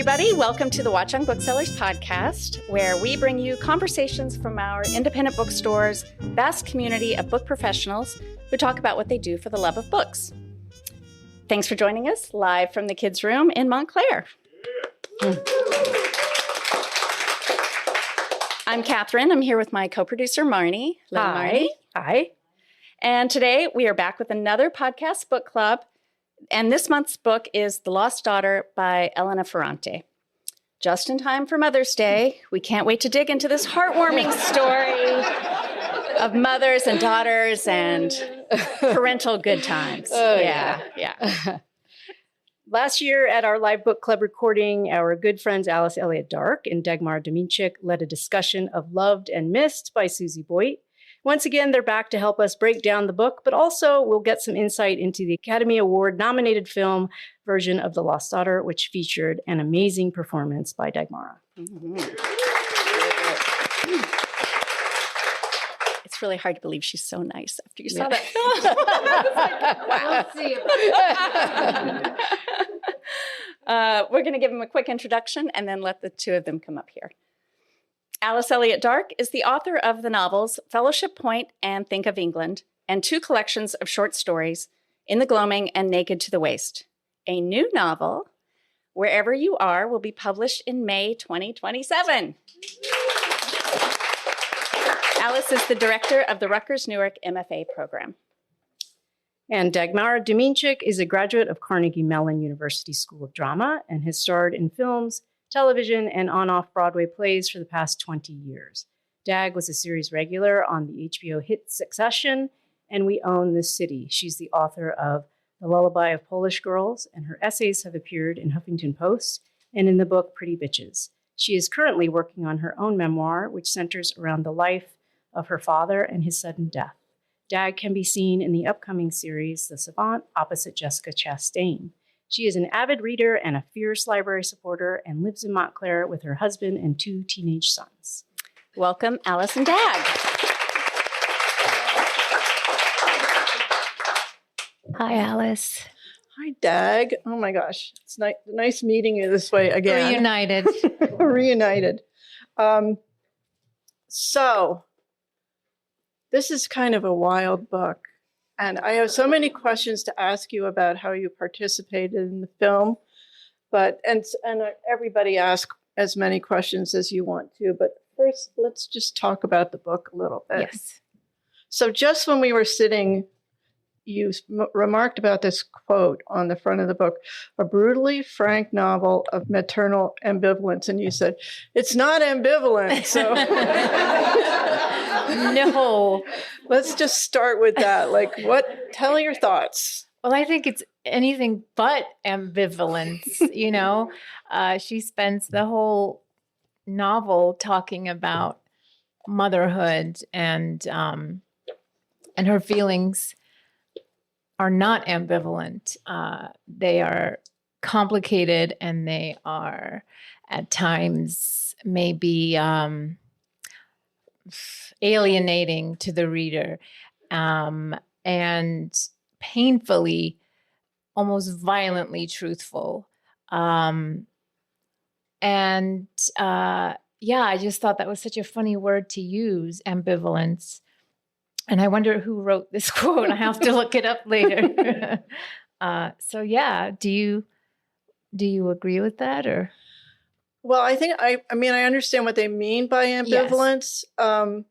everybody. Welcome to the Watchung Booksellers Podcast, where we bring you conversations from our independent bookstore's vast community of book professionals who talk about what they do for the love of books. Thanks for joining us live from the kids' room in Montclair. I'm Catherine. I'm here with my co-producer, Marnie. Hello, Marnie. Hi. And today we are back with another podcast book club. And this month's book is The Lost Daughter by Elena Ferrante. Just in time for Mother's Day, we can't wait to dig into this heartwarming story of mothers and daughters and parental good times. Yeah. Last year at our live book club recording, our good friends Elliott Dark and Dagmara Dominczyk led a discussion of Loved and Missed by Susie Boyd. Once again, they're back to help us break down the book, but also we'll get some insight into the Academy Award-nominated film version of The Lost Daughter, which featured an amazing performance by Dagmara. Mm-hmm. It's really hard to believe she's so nice after you saw that film. Wow. We're going to give them a quick introduction and then let the two of them come up here. Elliott Dark is the author of the novels Fellowship Point and Think of England, and two collections of short stories, In the Gloaming and Naked to the Waist. A new novel, Wherever You Are, will be published in May 2027. Alice is the director of the Rutgers-Newark MFA program. And Dagmara Dominczyk is a graduate of Carnegie Mellon University School of Drama and has starred in films, television, and on-off Broadway plays for the past 20 years. Dag was a series regular on the HBO hit Succession and We Own This City. She's the author of The Lullaby of Polish Girls, and her essays have appeared in Huffington Post and in the book Pretty Bitches. She is currently working on her own memoir, which centers around the life of her father and his sudden death. Dag can be seen in the upcoming series The Savant opposite Jessica Chastain. She is an avid reader and a fierce library supporter and lives in Montclair with her husband and two teenage sons. Welcome, Alice and Dag. Hi, Alice. Hi, Dag. Oh my gosh, it's nice meeting you this way again. Reunited. Reunited. So, this is kind of a wild book. And I have so many questions to ask you about how you participated in the film, and everybody ask as many questions as you want to. But first, let's just talk about the book a little bit. Yes. So just when we were sitting, you remarked about this quote on the front of the book, a brutally frank novel of maternal ambivalence. And you said, it's not ambivalent. So No. Let's just start with that. Tell your thoughts. Well, I think it's anything but ambivalence, She spends the whole novel talking about motherhood, and her feelings are not ambivalent. They are complicated, and they are at times maybe alienating to the reader, and painfully, almost violently truthful. I just thought that was such a funny word to use, ambivalence. And I wonder who wrote this quote. I have to look it up later. Do you agree with that, or? Well, I think I understand what they mean by ambivalence. Yes.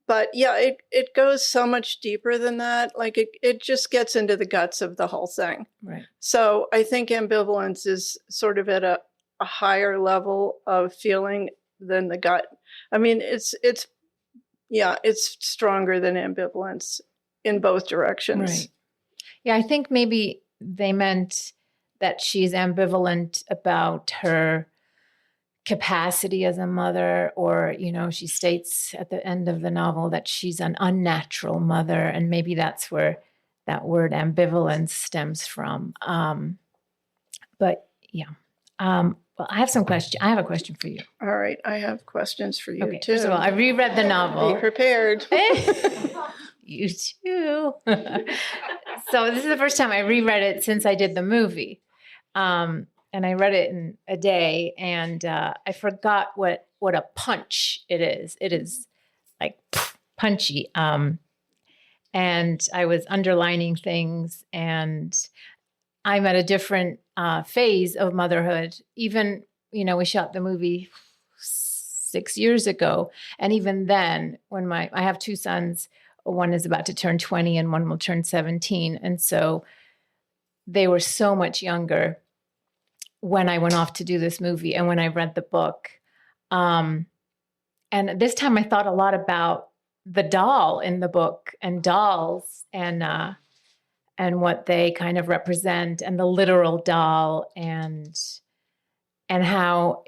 But yeah, it goes so much deeper than that. It just gets into the guts of the whole thing. Right. So I think ambivalence is sort of at a higher level of feeling than the gut. I mean, it's stronger than ambivalence in both directions. Right. Yeah, I think maybe they meant that she's ambivalent about her capacity as a mother, or, she states at the end of the novel that she's an unnatural mother. And maybe that's where that word ambivalence stems from. Well, I have some questions. I have a question for you. All right. I have questions for you, too. First of all, I reread the novel. Be prepared. You too. So this is the first time I reread it since I did the movie. and I read it in a day, and I forgot what a punch it is. It is like punchy. And I was underlining things, and I'm at a different phase of motherhood. Even, we shot the movie 6 years ago. And even then, when I have two sons, one is about to turn 20 and one will turn 17. And so they were so much younger when I went off to do this movie and when I read the book. And this time I thought a lot about the doll in the book and dolls and what they kind of represent, and the literal doll, and how,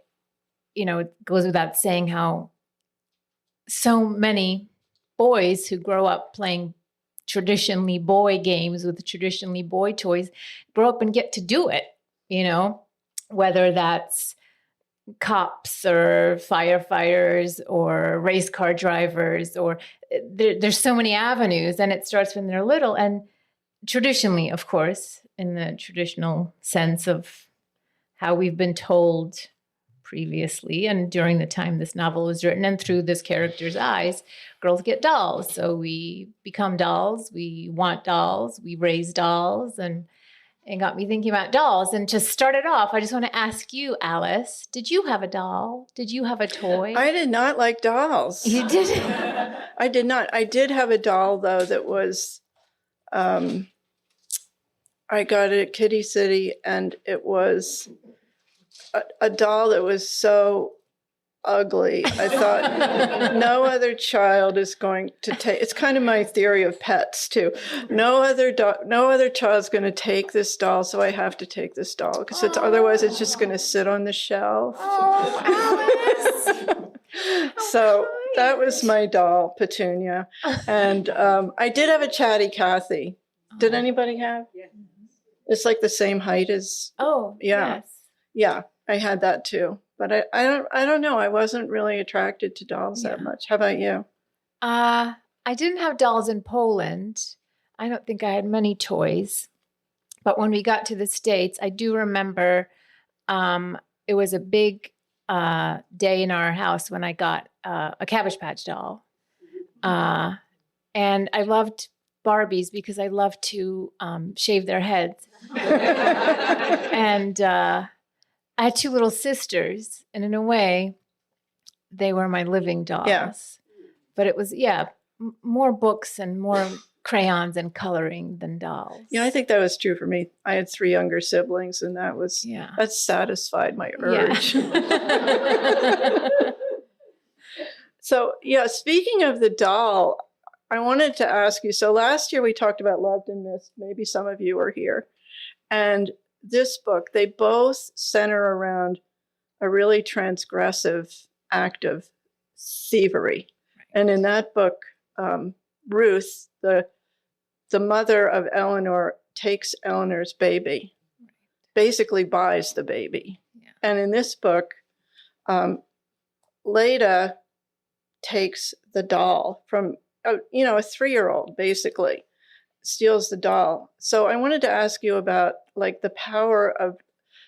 it goes without saying how so many boys who grow up playing traditionally boy games with traditionally boy toys grow up and get to do it, whether that's cops or firefighters or race car drivers, or there's so many avenues, and it starts when they're little. And traditionally, of course, in the traditional sense of how we've been told previously and during the time this novel was written, and through this character's eyes, girls get dolls. So we become dolls, we want dolls, we raise dolls, and got me thinking about dolls. And to start it off, I just want to ask you, Alice, did you have a doll? Did you have a toy? I did not like dolls. You did? I did not. I did have a doll, though, that was, I got it at Kitty City, and it was a doll that was so ugly. I thought no other child is going to take. It's kind of my theory of pets too. No other child's going to take this doll, so I have to take this doll because otherwise it's just going to sit on the shelf. Oh, Alice! So that was my doll, Petunia, and I did have a Chatty Cathy. Did anybody have? Yeah. It's like the same height as. Oh, yeah, yes. Yeah. I had that too, but I don't know. I wasn't really attracted to dolls that much. How about you? I didn't have dolls in Poland. I don't think I had many toys. But when we got to the States, I do remember it was a big day in our house when I got a Cabbage Patch doll. And I loved Barbies because I loved to shave their heads. And I had two little sisters, and in a way, they were my living dolls. Yeah. But it was, more books and more crayons and coloring than dolls. Yeah, I think that was true for me. I had 3 younger siblings, and that satisfied my urge. Yeah. So, speaking of the doll, I wanted to ask you, so last year we talked about Loved and Missed. Maybe some of you were here. And this book, they both center around a really transgressive act of thievery. Right. And in that book, Ruth, the mother of Eleanor, takes Eleanor's baby, basically buys the baby. Yeah. And in this book, Leda takes the doll from, a 3-year-old, basically, steals the doll. So I wanted to ask you about the power of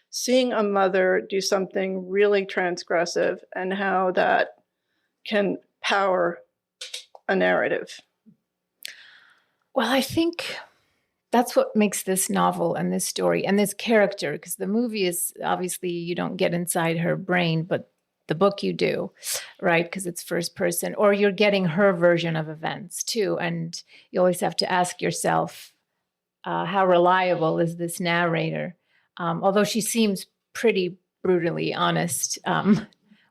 seeing a mother do something really transgressive and how that can power a narrative. Well, I think that's what makes this novel and this story and this character, because the movie is obviously you don't get inside her brain, but the book you do, right? Because it's first person, or you're getting her version of events too. And you always have to ask yourself, how reliable is this narrator? Although she seems pretty brutally honest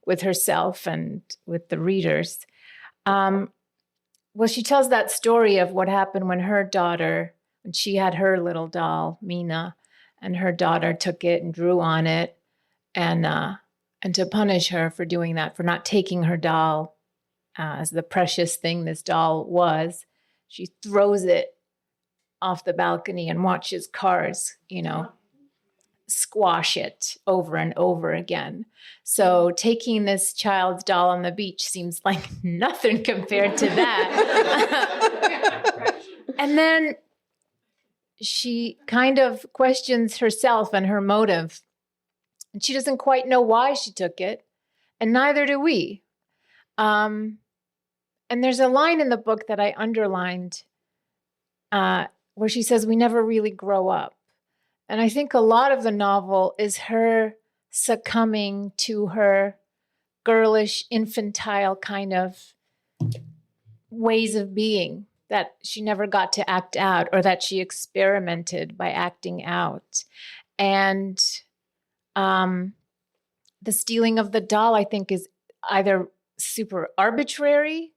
with herself and with the readers. Well, she tells that story of what happened when she had her little doll, Mina, and her daughter took it and drew on it. And to punish her for doing that, for not taking her doll as the precious thing this doll was, she throws it off the balcony and watches cars, squash it over and over again. So taking this child's doll on the beach seems like nothing compared to that. And then she kind of questions herself and her motive And she doesn't quite know why she took it, and neither do we. And there's a line in the book that I underlined where she says, we never really grow up. And I think a lot of the novel is her succumbing to her girlish, infantile kind of ways of being that she never got to act out, or that she experimented by acting out. And the stealing of the doll, I think, is either super arbitrary,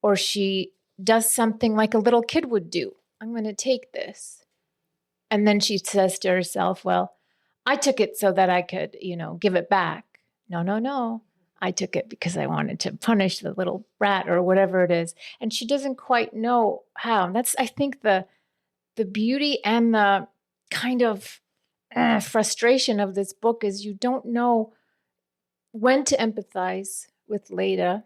or she does something like a little kid would do. I'm going to take this. And then she says to herself, well, I took it so that I could, give it back. No. I took it because I wanted to punish the little brat or whatever it is. And she doesn't quite know how. And that's, I think, the beauty and the kind of frustration of this book is you don't know when to empathize with Leda,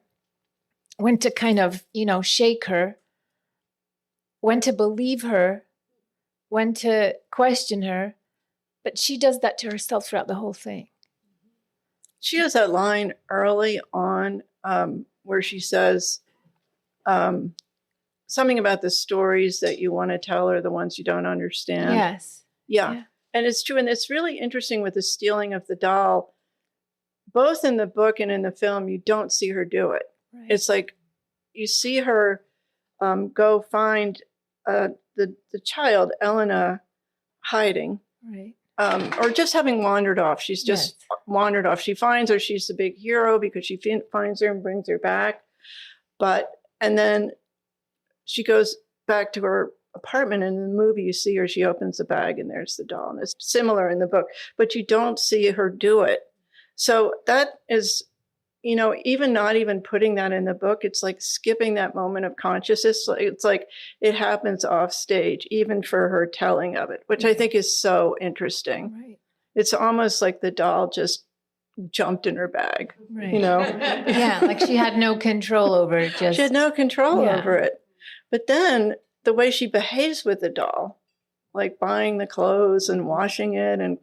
when to kind of, shake her, when to believe her, when to question her. But she does that to herself throughout the whole thing. She has that line early on where she says something about the stories that you want to tell are the ones you don't understand. Yes. Yeah. And it's true. And it's really interesting with the stealing of the doll. Both in the book and in the film, you don't see her do it. Right. It's like you see her go find the child, Elena, hiding. Right. Or just having wandered off. She's just wandered off. She finds her. She's the big hero because she finds her and brings her back. And then she goes back to her apartment. And in the movie, you see her. She opens the bag and there's the doll. And it's similar in the book. But you don't see her do it. So that is, even not even putting that in the book, it's like skipping that moment of consciousness. It's like it happens off stage, even for her telling of it, which I think is so interesting. Right. It's almost like the doll just jumped in her bag, Right. Yeah, like she had no control over it. She had no control over it. But then the way she behaves with the doll, like buying the clothes and washing it and,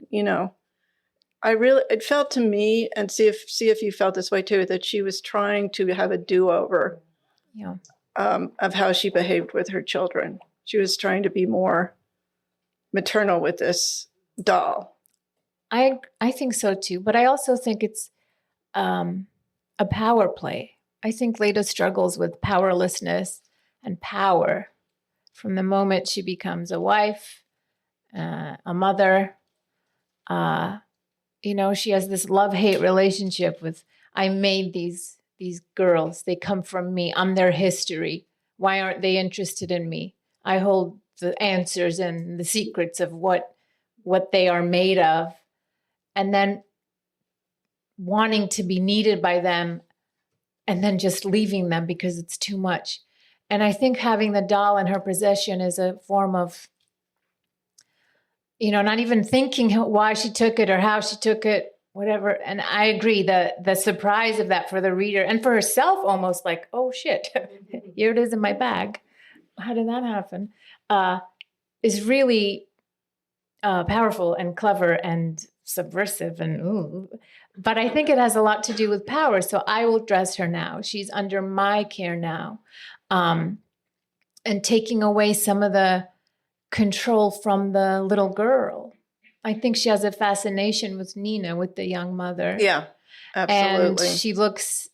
it felt to me, and see if you felt this way too, that she was trying to have a do-over of how she behaved with her children. She was trying to be more maternal with this doll. I think so too, but I also think it's a power play. I think Leda struggles with powerlessness and power from the moment she becomes a wife, a mother. She has this love-hate relationship with, I made these girls. They come from me. I'm their history. Why aren't they interested in me? I hold the answers and the secrets of what they are made of. And then wanting to be needed by them and then just leaving them because it's too much. And I think having the doll in her possession is a form of, not even thinking why she took it or how she took it, whatever. And I agree, the surprise of that for the reader and for herself, almost like, oh shit, here it is in my bag. How did that happen? Is really powerful and clever and subversive but I think it has a lot to do with power. So I will dress her now. She's under my care now. And taking away some of the control from the little girl. I think she has a fascination with Nina, with the young mother. Yeah, absolutely. And she looks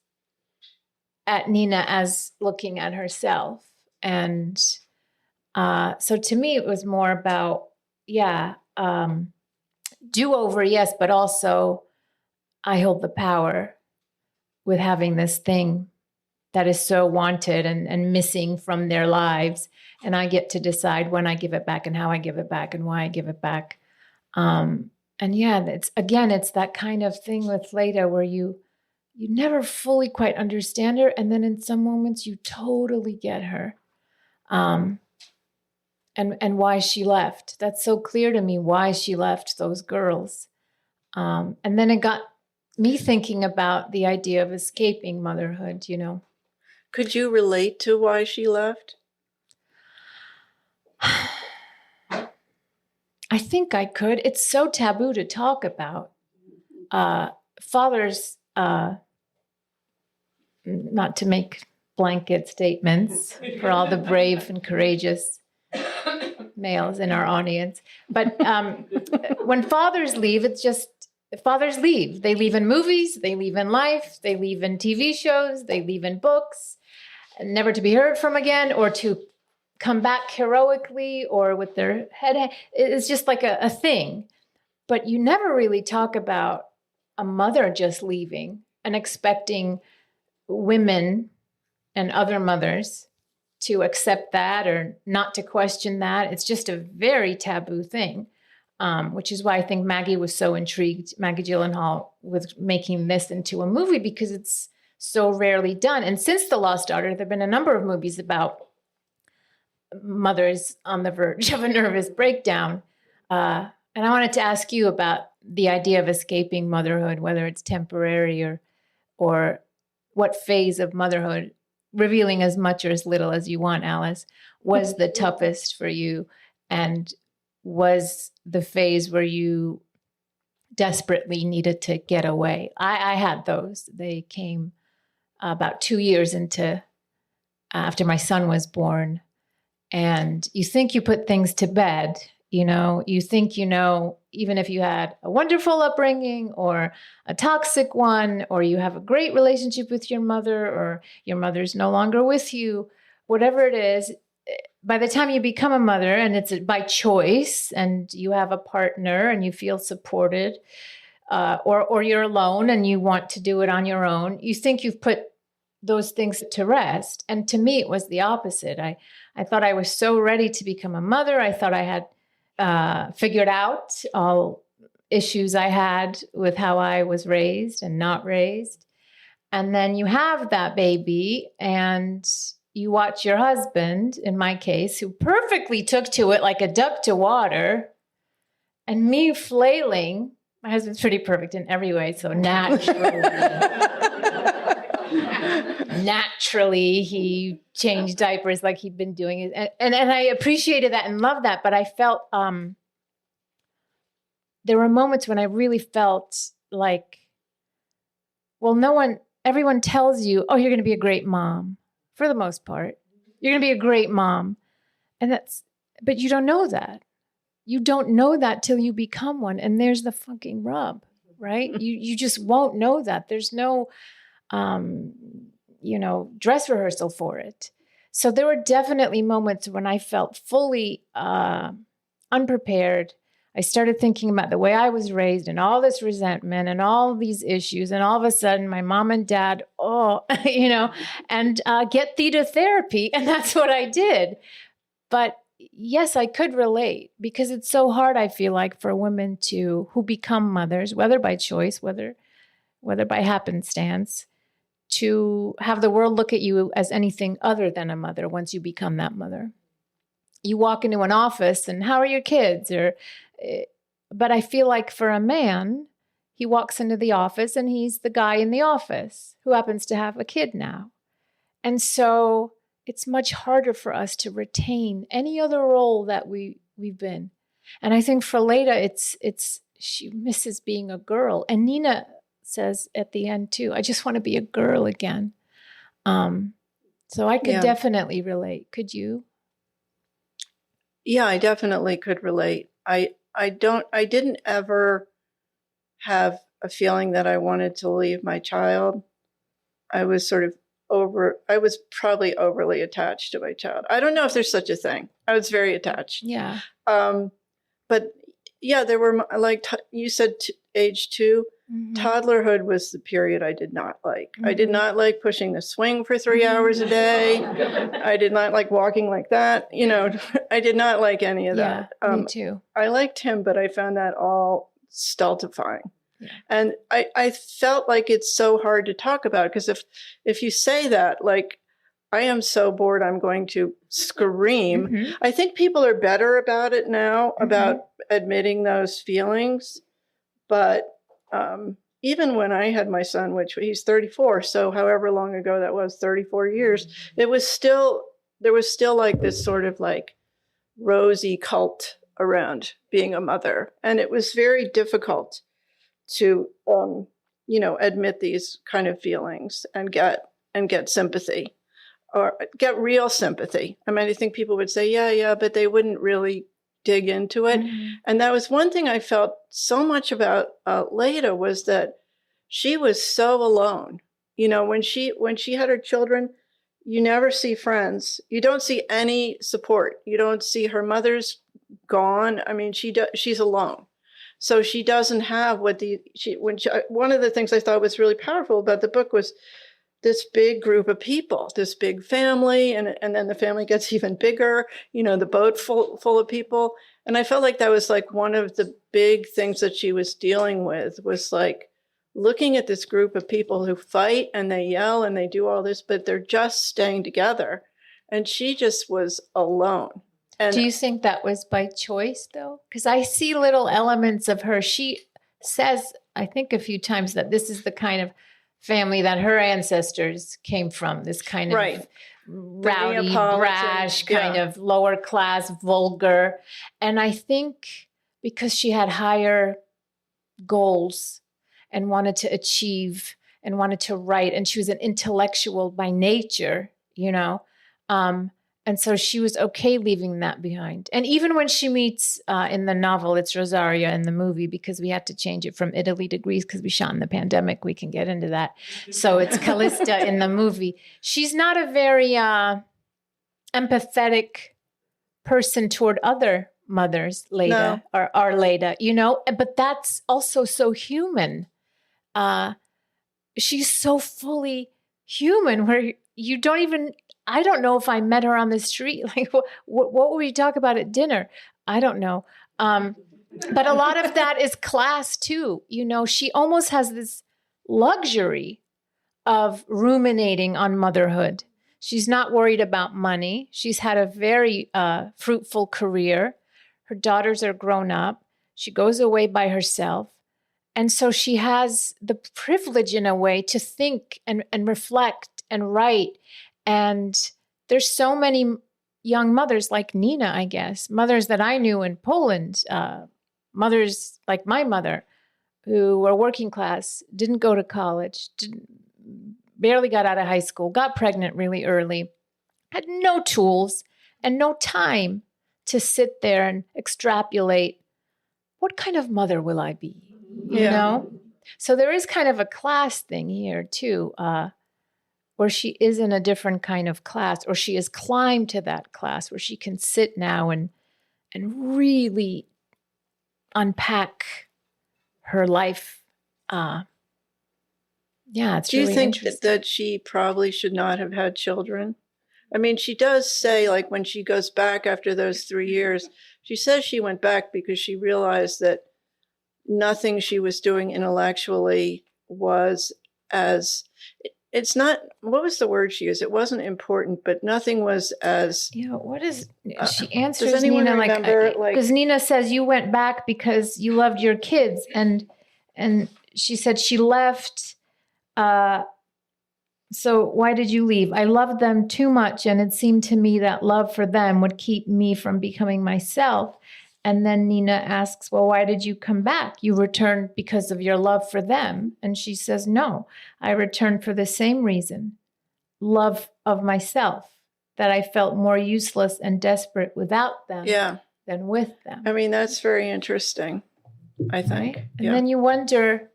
at Nina as looking at herself. And so to me, it was more about, do-over, yes, but also I hold the power with having this thing that is so wanted and missing from their lives. And I get to decide when I give it back and how I give it back and why I give it back. It's that kind of thing with Leda where you never fully quite understand her. And then in some moments you totally get her. And why she left. That's so clear to me, why she left those girls. And then it got me thinking about the idea of escaping motherhood, Could you relate to why she left? I think I could. It's so taboo to talk about. fathers, not to make blanket statements for all the brave and courageous males in our audience, but when fathers leave, it's just fathers leave. They leave in movies, they leave in life, they leave in TV shows, they leave in books, never to be heard from again, or to come back heroically or with their head. It's just like a thing. But you never really talk about a mother just leaving and expecting women and other mothers to accept that or not to question that. It's just a very taboo thing, which is why I think Maggie was so intrigued, Maggie Gyllenhaal, with making this into a movie, because it's so rarely done. And since The Lost Daughter, there have been a number of movies about mothers on the verge of a nervous breakdown. And I wanted to ask you about the idea of escaping motherhood, whether it's temporary or what phase of motherhood, revealing as much or as little as you want, Alice, was the toughest for you, and was the phase where you desperately needed to get away. I had those. They came about 2 years after my son was born. And you think you put things to bed, you think, even if you had a wonderful upbringing or a toxic one, or you have a great relationship with your mother, or your mother's no longer with you, whatever it is, by the time you become a mother, and it's by choice, and you have a partner and you feel supported, or you're alone and you want to do it on your own, you think you've put those things to rest. And to me, it was the opposite. I thought I was so ready to become a mother. I thought I had figured out all issues I had with how I was raised and not raised. And then you have that baby and you watch your husband, in my case, who perfectly took to it like a duck to water, and me flailing. My husband's pretty perfect in every way, so naturally he changed diapers like he'd been doing it. And I appreciated that and loved that. But I felt there were moments when I really felt like, well, everyone tells you, oh, you're going to be a great mom. For the most part, you're going to be a great mom. But you don't know that. You don't know that till you become one. And there's the fucking rub, right? You just won't know that. There's no, dress rehearsal for it. So there were definitely moments when I felt fully unprepared. I started thinking about the way I was raised and all this resentment and all these issues. And all of a sudden, my mom and dad, get thee to therapy. And that's what I did. But yes, I could relate, because it's so hard, I feel like, for women who become mothers, whether by choice, whether by happenstance, to have the world look at you as anything other than a mother once you become that mother. You walk into an office and how are your kids? But I feel like for a man, he walks into the office and he's the guy in the office who happens to have a kid now. And so it's much harder for us to retain any other role that we've been. And I think for Leda, it's she misses being a girl. And Nina says at the end too, I just want to be a girl again. So I could definitely relate. Could you? Yeah, I definitely could relate. I didn't ever have a feeling that I wanted to leave my child. I was probably overly attached to my child. I don't know if there's such a thing. I was very attached. Yeah. But yeah, there were, like you said, age 2, toddlerhood was the period I did not like. I did not like pushing the swing for 3 hours a day. I did not like walking like that. I did not like any of that. Me too. I liked him, but I found that all stultifying. Yeah. And I felt like it's so hard to talk about, because if you say that, like, I am so bored, I'm going to scream. I think people are better about it now, about admitting those feelings. But even when I had my son, which he's 34, so however long ago that was, 34 years, there was still like this sort of like rosy cult around being a mother. And it was very difficult. admit these kind of feelings and get sympathy, or get real sympathy. I mean, I think people would say, yeah, but they wouldn't really dig into it. Mm-hmm. And that was one thing I felt so much about Leda, was that she was so alone. When she had her children, you never see friends. You don't see any support. You don't see her mother's gone. I mean, she's alone. So she doesn't have one of the things I thought was really powerful about the book was this big group of people, this big family, and then the family gets even bigger, the boat full of people. And I felt like that was like one of the big things that she was dealing with, was like looking at this group of people who fight and they yell and they do all this, but they're just staying together. And she just was alone. And do you think that was by choice, though? Because I see little elements of her. She says, I think a few times, that this is the kind of family that her ancestors came from, this kind of rowdy, brash, kind of lower class, vulgar. And I think because she had higher goals and wanted to achieve and wanted to write, and she was an intellectual by nature, and so she was okay leaving that behind. And even when she meets in the novel, it's Rosaria in the movie, because we had to change it from Italy to Greece because we shot in the pandemic. We can get into that. So it's Callista in the movie. She's not a very empathetic person toward other mothers, Leda, or our Leda, but that's also so human. She's so fully human, where you don't even, I don't know if I met her on the street. Like, what would we talk about at dinner? I don't know. But a lot of that is class too. She almost has this luxury of ruminating on motherhood. She's not worried about money. She's had a very fruitful career. Her daughters are grown up. She goes away by herself. And so she has the privilege, in a way, to think and reflect and write. And there's so many young mothers like Nina, I guess, mothers that I knew in Poland, mothers like my mother, who were working class, didn't go to college, barely got out of high school, got pregnant really early, had no tools and no time to sit there and extrapolate, what kind of mother will I be? You know? So there is kind of a class thing here too, where she is in a different kind of class, or she has climbed to that class where she can sit now and really unpack her life. It's Do you really think interesting. that she probably should not have had children? I mean, she does say, like, when she goes back after those 3 years, she says she went back because she realized that nothing she was doing intellectually was as, it's not, what was the word she used? It wasn't important, but nothing was as. What is, she answers does anyone Nina remember, because Nina says you went back because you loved your kids. And she said she left. So why did you leave? I loved them too much. And it seemed to me that love for them would keep me from becoming myself. And then Nina asks, well, why did you come back? You returned because of your love for them. And she says, no, I returned for the same reason, love of myself, that I felt more useless and desperate without them than with them. I mean, that's very interesting, I think. Right? And then you wonder,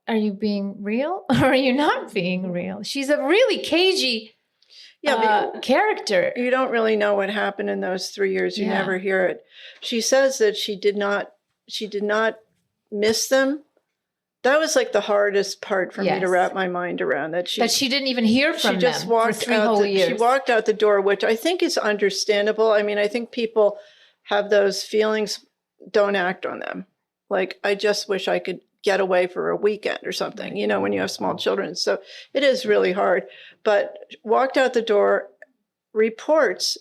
are you being real or are you not being real? She's a really cagey character. You don't really know what happened in those 3 years. You never hear it. She says that she did not miss them. That was like the hardest part for me to wrap my mind around. That she didn't even hear from them just walked for 3 whole years. She walked out the door, which I think is understandable. I mean, I think people have those feelings, don't act on them. Like, I just wish I could get away for a weekend or something, when you have small children. So it is really hard. But walked out the door, reports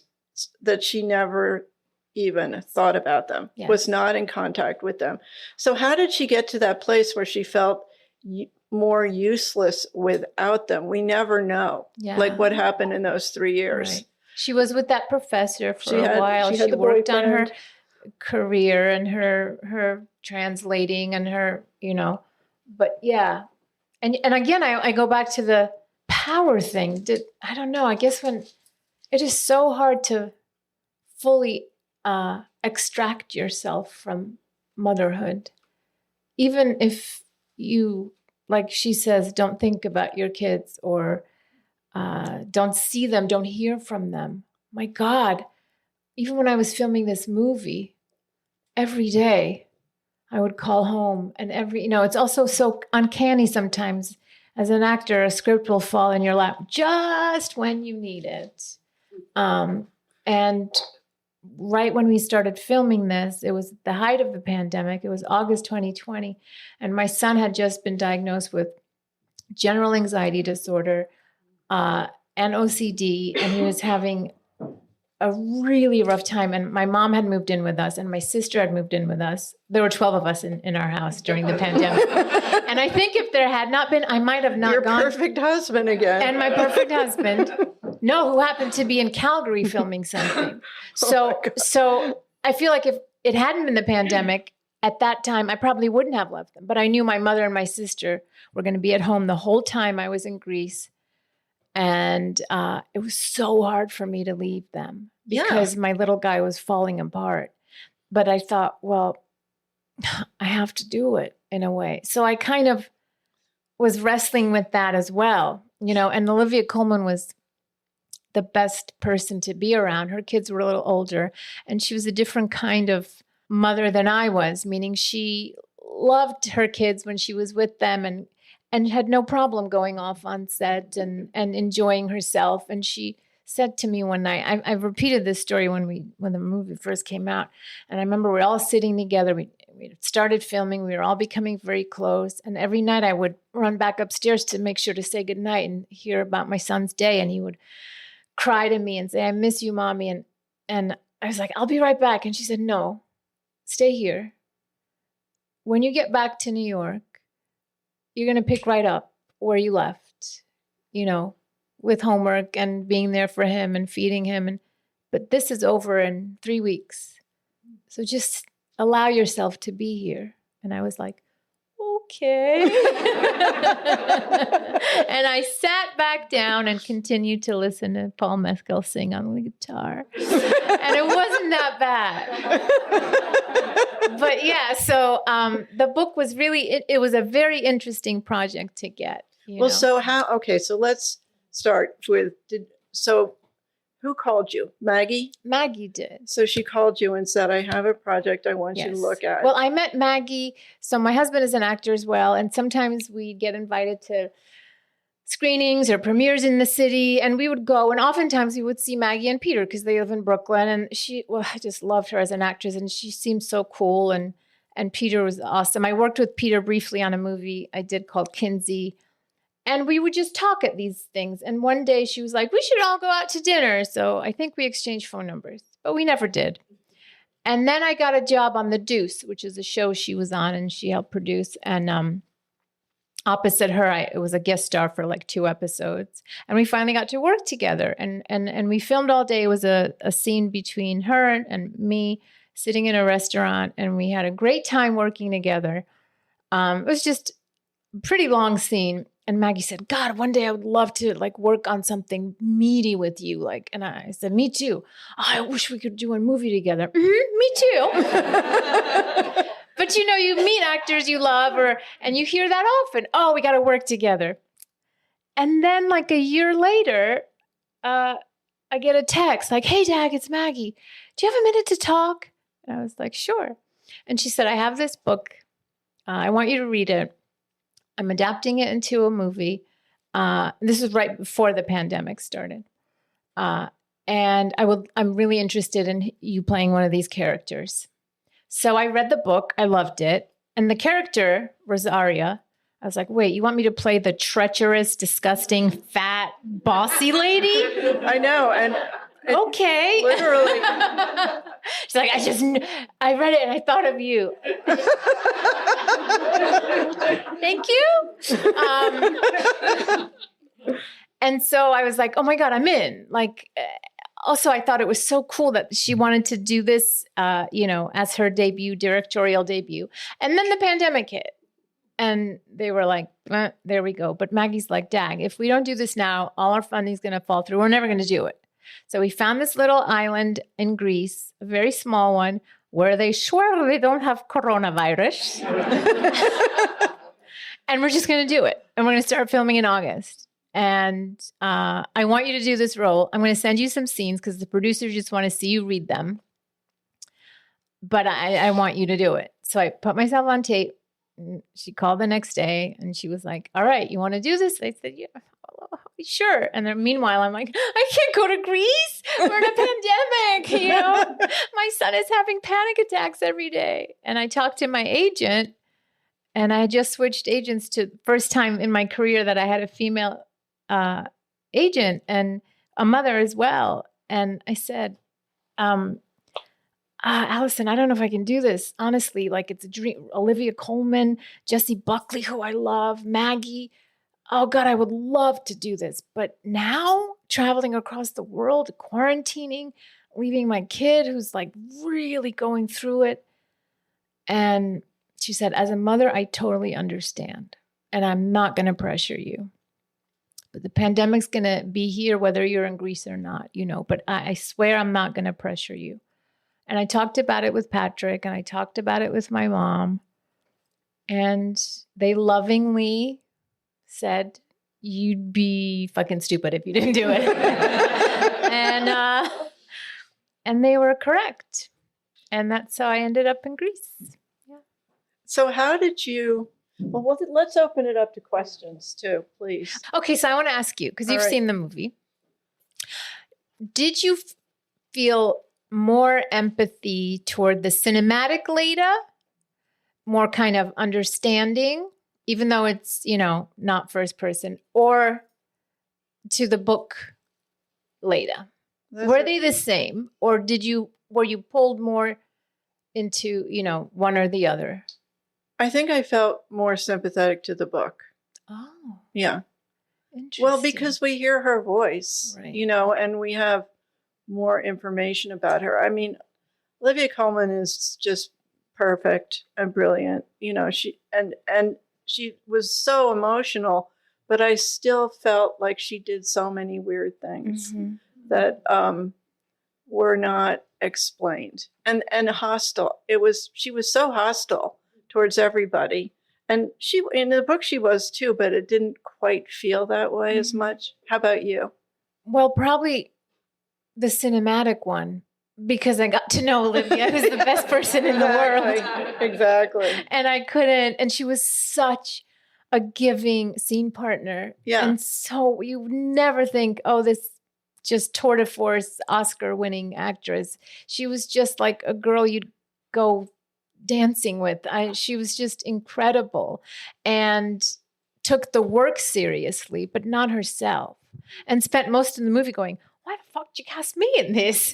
that she never even thought about them, was not in contact with them. So how did she get to that place where she felt more useless without them? We never know, like what happened in those 3 years. Right. She was with that professor for a while. She worked on her career and her translating and her, but yeah. And again, I go back to the power thing. I don't know, I guess when it is so hard to fully extract yourself from motherhood, even if you, like she says, don't think about your kids or don't see them, don't hear from them. My God, even when I was filming this movie, every day I would call home and it's also so uncanny sometimes. As an actor, a script will fall in your lap just when you need it. And right when we started filming this, it was the height of the pandemic. It was August 2020. And my son had just been diagnosed with general anxiety disorder and OCD. And he was having a really rough time. And my mom had moved in with us and my sister had moved in with us. There were 12 of us in our house during the pandemic. And I think if there had not been, I might have not gone. Your perfect husband again. And my perfect husband. No, who happened to be in Calgary filming something. So I feel like if it hadn't been the pandemic, at that time, I probably wouldn't have left them. But I knew my mother and my sister were going to be at home the whole time I was in Greece. And it was so hard for me to leave them because my little guy was falling apart. But I thought, well, I have to do it in a way. So I kind of was wrestling with that as well, and Olivia Colman was the best person to be around. Her kids were a little older and she was a different kind of mother than I was, meaning she loved her kids when she was with them and had no problem going off on set and enjoying herself. And she said to me one night, I've repeated this story when the movie first came out. And I remember we were all sitting together. We started filming. We were all becoming very close. And every night I would run back upstairs to make sure to say goodnight and hear about my son's day. And he would cry to me and say, I miss you, Mommy. And I was like, I'll be right back. And she said, no, stay here. When you get back to New York, you're going to pick right up where you left, with homework and being there for him and feeding him. But this is over in 3 weeks. So just allow yourself to be here. And I was like, okay. And I sat back down and continued to listen to Paul Mescal sing on the guitar. And it wasn't that bad. But yeah, so the book was really, it was a very interesting project to get. So let's start with, who called you? Maggie? Maggie did. So she called you and said, I have a project I want you to look at. Well, I met Maggie. So my husband is an actor as well. And sometimes we get invited to screenings or premieres in the city. And we would go. And oftentimes we would see Maggie and Peter because they live in Brooklyn. And I just loved her as an actress. And she seemed so cool. And Peter was awesome. I worked with Peter briefly on a movie I did called Kinsey. And we would just talk at these things. And one day she was like, we should all go out to dinner. So I think we exchanged phone numbers, but we never did. And then I got a job on The Deuce, which is a show she was on and she helped produce. And opposite her, it was a guest star for like 2 episodes. And we finally got to work together. And we filmed all day. It was a scene between her and me sitting in a restaurant. And we had a great time working together. It was just a pretty long scene. And Maggie said, God, one day I would love to work on something meaty with you. And I said, me too. Oh, I wish we could do a movie together. Mm-hmm, me too. But you meet actors you love and you hear that often. Oh, we got to work together. And then a year later, I get a text hey, Dag, it's Maggie. Do you have a minute to talk? And I was like, sure. And she said, I have this book. I want you to read it. I'm adapting it into a movie. This is right before the pandemic started. And I'm really interested in you playing one of these characters. So I read the book. I loved it. And the character, Rosaria, I was like, wait, you want me to play the treacherous, disgusting, fat, bossy lady? I know. And okay. Literally. She's like, I read it and I thought of you. Thank you. And so I was like, oh my God, I'm in. also, I thought it was so cool that she wanted to do this, as her directorial debut. And then the pandemic hit. And they were like, there we go. But Maggie's like, Dag, if we don't do this now, all our funding's going to fall through. We're never going to do it. So we found this little island in Greece, a very small one, where they swear they don't have coronavirus. And we're just going to do it. And we're going to start filming in August. And I want you to do this role. I'm going to send you some scenes because the producers just want to see you read them. But I want you to do it. So I put myself on tape. She called the next day and she was like, all right, you want to do this? I said, yeah, sure. And then meanwhile, I'm like, I can't go to Greece. We're in a pandemic, My son is having panic attacks every day. And I talked to my agent, and I just switched agents to first time in my career that I had a female agent and a mother as well. And I said, Allison, I don't know if I can do this. Honestly, like it's a dream. Olivia Colman, Jessie Buckley, who I love, Maggie. Oh God, I would love to do this. But now traveling across the world, quarantining, leaving my kid who's like really going through it. And she said, as a mother, I totally understand. And I'm not going to pressure you. But the pandemic's going to be here whether you're in Greece or not, But I swear I'm not going to pressure you. And I talked about it with Patrick, and I talked about it with my mom. And they lovingly said, you'd be fucking stupid if you didn't do it. And they were correct. And that's how I ended up in Greece. Yeah. So how did you, let's open it up to questions too, please. Okay, so I want to ask you, because you've seen the movie. Did you feel more empathy toward the cinematic Leda, more kind of understanding, even though it's, not first person, or to the book Leda? Were they the same, or were you pulled more into, one or the other? I think I felt more sympathetic to the book. Oh. Yeah. Interesting. Well, because we hear her voice, right. And we have more information about her. I mean, Olivia Colman is just perfect and brilliant. She was so emotional, but I still felt like she did so many weird things that were not explained and hostile. She was so hostile towards everybody. And she, in the book she was too, but it didn't quite feel that way as much. How about you? Well, probably the cinematic one, because I got to know Olivia, who's the best person in the world. Exactly. And she was such a giving scene partner. Yeah. And so you never think, this just tour de force Oscar-winning actress. She was just like a girl you'd go dancing with. She was just incredible and took the work seriously, but not herself. And spent most of the movie going, why the fuck did you cast me in this?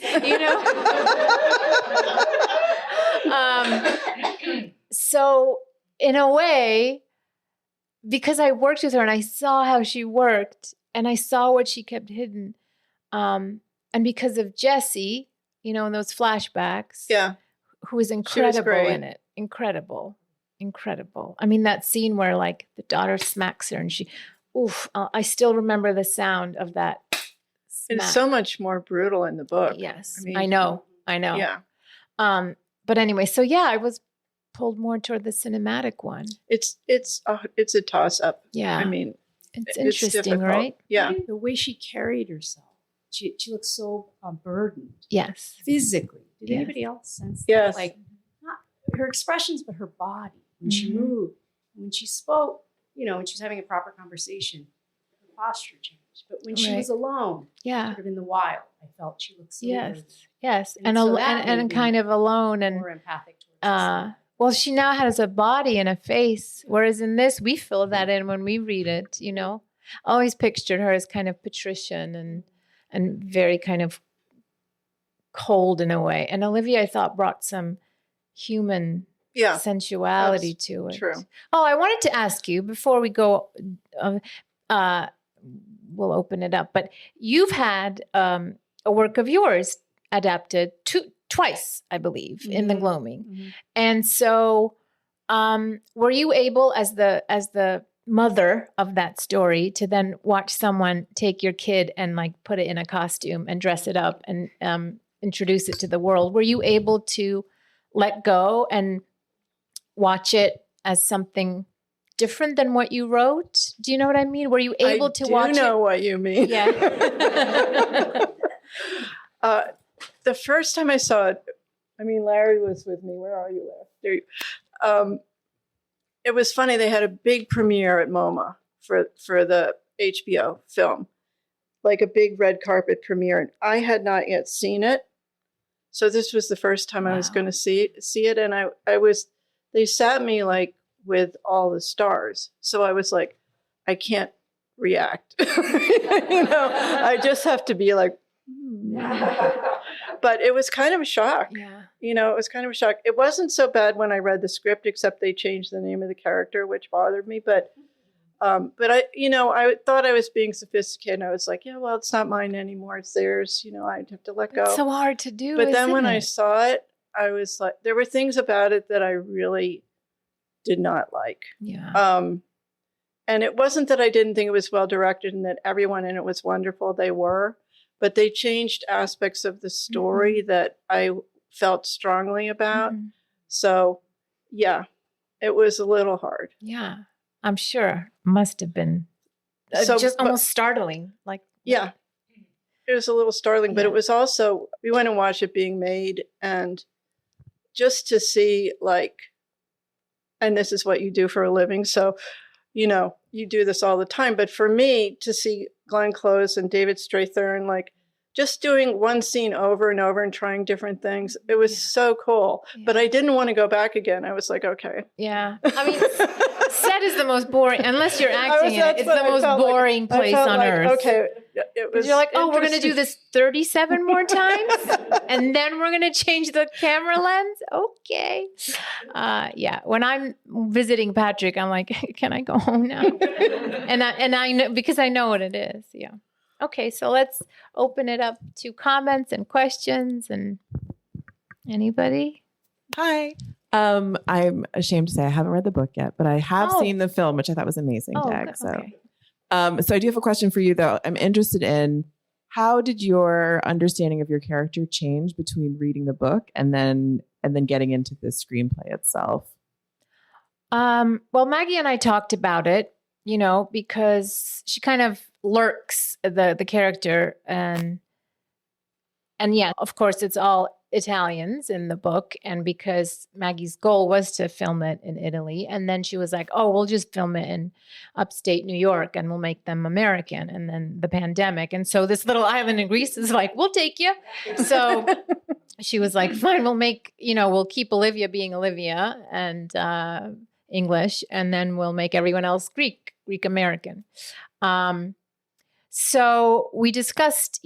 So in a way, because I worked with her and I saw how she worked and I saw what she kept hidden, and because of Jessie, in those flashbacks, who is incredible in it. Incredible. I mean, that scene where like the daughter smacks her and I still remember the sound of that. It's so much more brutal in the book. Yes, I know. Yeah. But anyway, so I was pulled more toward the cinematic one. It's a toss up. Yeah. I mean, it's interesting, right? Yeah. The way she carried herself, she looked so burdened. Yes. Physically. Did anybody else sense that? Like, not her expressions, but her body. When she moved, when she spoke, when she was having a proper conversation, her posture changed. But when she was alone, sort of in the wild, I felt she looked so burdened. Yes. And kind of alone and more empathic towards well, she now has a body and a face, whereas in this, we fill that in when we read it, I always pictured her as kind of patrician and very kind of cold in a way. And Olivia, I thought, brought some human sensuality to it. True. Oh, I wanted to ask you before we go, we'll open it up, but you've had a work of yours adapted twice, I believe, in the Gloaming. Mm-hmm. And so were you able, as the mother of that story, to then watch someone take your kid and like put it in a costume and dress it up and introduce it to the world? Were you able to let go and watch it as something different than what you wrote? Do you know what I mean? Were you able to watch it? I do know what you mean. Yeah. The first time I saw it, I mean, Larry was with me. Where are you, Larry? There you. It was funny. They had a big premiere at MoMA for the HBO film, like a big red carpet premiere, and I had not yet seen it. So this was the first time I was going to see it, and I was. They sat me like with all the stars, so I was like, I can't react. I just have to be like. But it was kind of a shock. Yeah. It was kind of a shock. It wasn't so bad when I read the script, except they changed the name of the character, which bothered me. But I thought I was being sophisticated. And I was like, yeah, well, it's not mine anymore. It's theirs. I'd have to let go. It's so hard to do. But then when isn't I it? saw it, I was like, there were things about it that I really did not like. Yeah. And it wasn't that I didn't think it was well directed and that everyone in it was wonderful. They were. But they changed aspects of the story that I felt strongly about. Mm-hmm. So, yeah, it was a little hard. Yeah, I'm sure. Must have been almost startling. Like, yeah, it was a little startling, but Yeah. it was also, we went and watched it being made, and just to see, like, and this is what you do for a living. So, you do this all the time. But for me, to see Glenn Close and David Strathairn, like, just doing one scene over and over and trying different things, it was so cool. Yeah. But I didn't want to go back again. I was like, okay. yeah. I mean, set is the most boring, unless you're acting in it. It's the most boring place on earth. Okay, it was. You're like, oh, we're going to do interesting. this 37 more times, and then we're going to change the camera lens. Okay. Yeah. When I'm visiting Patrick, I'm like, can I go home now? and I know, because I know what it is. Yeah. Okay. So let's open it up to comments and questions. And anybody? Hi. I'm ashamed to say I haven't read the book yet, but I have seen the film, which I thought was amazing, Dag. Good. So, Okay. so I do have a question for you, though. I'm interested in, how did your understanding of your character change between reading the book and then getting into the screenplay itself? Well, Maggie and I talked about it, because she kind of lurks, the character, and yeah, of course, it's all Italians in the book, and because Maggie's goal was to film it in Italy, and then she was like, oh, we'll just film it in upstate New York and we'll make them American, and then the pandemic, and so this little island in Greece is like, we'll take you. So she was like, fine, we'll keep Olivia being Olivia and English, and then we'll make everyone else Greek American. So we discussed,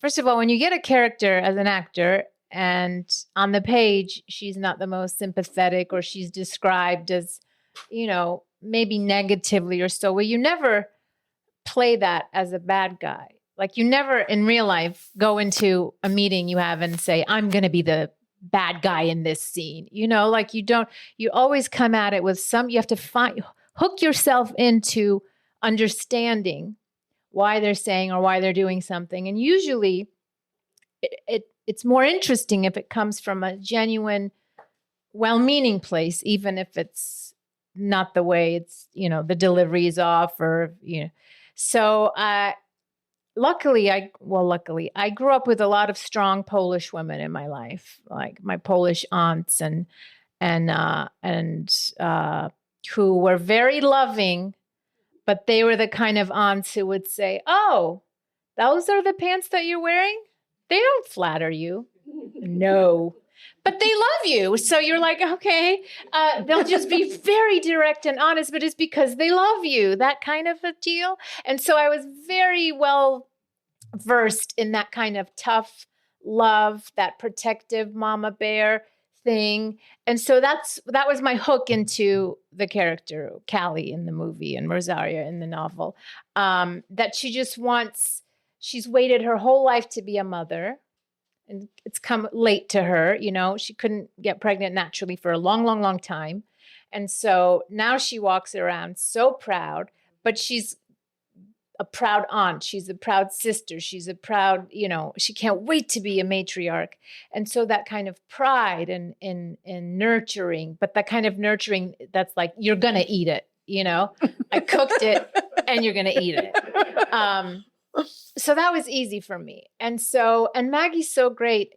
first of all, when you get a character as an actor and on the page, she's not the most sympathetic, or she's described as, maybe negatively or so, well, you never play that as a bad guy. Like, you never in real life go into a meeting you have and say, I'm going to be the bad guy in this scene. Like, you always come at it with you have to hook yourself into understanding why they're saying or why they're doing something. And usually it's more interesting if it comes from a genuine, well-meaning place, even if it's not the way it's, the delivery is off or. So luckily, I grew up with a lot of strong Polish women in my life, like my Polish aunts and who were very loving. But they were the kind of aunts who would say, oh, those are the pants that you're wearing? They don't flatter you. No. But they love you. So you're like, okay, they'll just be very direct and honest, but it's because they love you, that kind of a deal. And so I was very well versed in that kind of tough love, that protective mama bear thing. And so that was my hook into the character Callie in the movie and Rosaria in the novel, that she she's waited her whole life to be a mother, and it's come late to her. She couldn't get pregnant naturally for a long, long, long time. And so now she walks around so proud, but she's a proud aunt. She's a proud sister. She's a proud, she can't wait to be a matriarch. And so that kind of pride and nurturing, but that kind of nurturing that's like, you're going to eat it, I cooked it and you're going to eat it. So that was easy for me. And Maggie's so great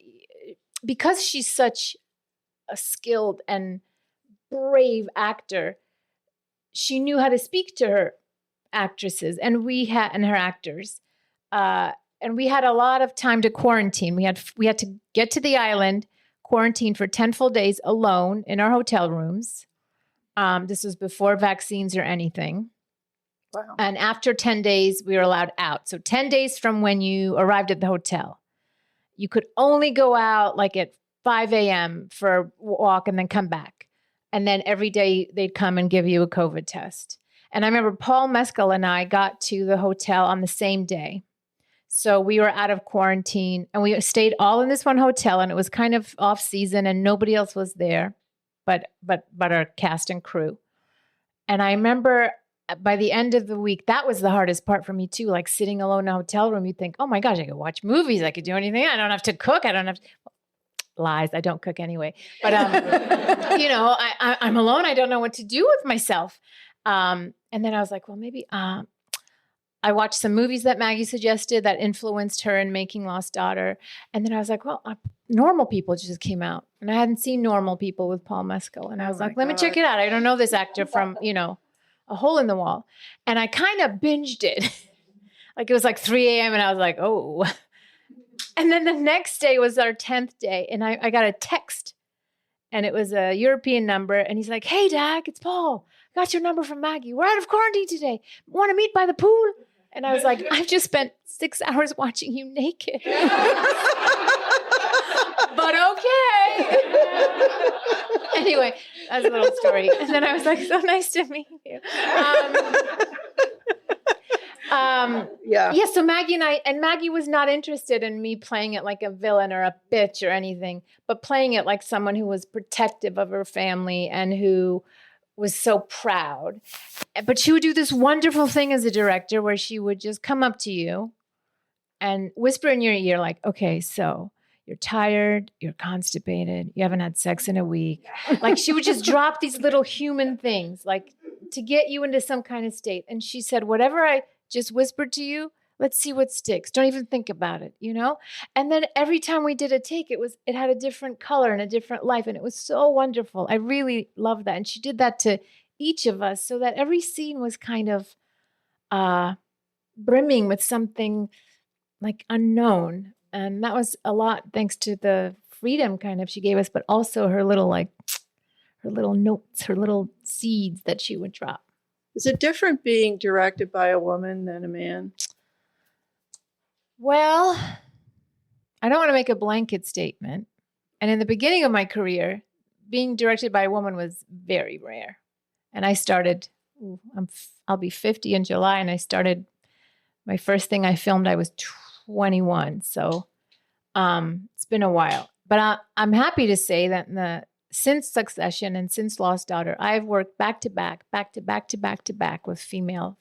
because she's such a skilled and brave actor. She knew how to speak to her actresses and her actors. And we had a lot of time to quarantine. We had to get to the island, quarantine for 10 full days alone in our hotel rooms. This was before vaccines or anything. Wow. And after 10 days, we were allowed out. So 10 days from when you arrived at the hotel, you could only go out like at 5 a.m. for a walk and then come back. And then every day they'd come and give you a COVID test. And I remember Paul Mescal and I got to the hotel on the same day. So we were out of quarantine and we stayed all in this one hotel, and it was kind of off season and nobody else was there but our cast and crew. And I remember by the end of the week, that was the hardest part for me too. Like sitting alone in a hotel room, you think, oh my gosh, I could watch movies. I could do anything. I don't have to cook. I don't have to. Lies. I don't cook anyway. But, I'm alone. I don't know what to do with myself. And then I was like, well, maybe I watched some movies that Maggie suggested that influenced her in making Lost Daughter. And then I was like, well, Normal People just came out. And I hadn't seen Normal People with Paul Mescal. And I was like, let me check it out. I don't know this actor from, A Hole in the Wall. And I kind of binged it. Like it was like 3 a.m. and I was like, oh. And then the next day was our 10th day. And I got a text. And it was a European number. And he's like, hey, Dag, it's Paul. Got your number from Maggie. We're out of quarantine today. Want to meet by the pool? And I was like, I've just spent 6 hours watching you naked. But okay. Anyway, that's a little story. And then I was like, so nice to meet you. So Maggie and Maggie was not interested in me playing it like a villain or a bitch or anything, but playing it like someone who was protective of her family and who was so proud. But she would do this wonderful thing as a director where she would just come up to you and whisper in your ear like, okay, so you're tired, you're constipated, you haven't had sex in a week. Like she would just drop these little human things like to get you into some kind of state. And she said, whatever I just whispered to you, let's see what sticks. Don't even think about it, And then every time we did a take, it had a different color and a different life. And it was so wonderful. I really loved that. And she did that to each of us so that every scene was kind of brimming with something like unknown. And that was a lot thanks to the freedom kind of she gave us, but also her little notes, her little seeds that she would drop. Is it different being directed by a woman than a man? Well, I don't want to make a blanket statement. And in the beginning of my career, being directed by a woman was very rare. And I started, I'll be 50 in July, and I started, my first thing I filmed, I was 21. So it's been a while. But I'm happy to say that since Succession and since Lost Daughter, I've worked back to back with female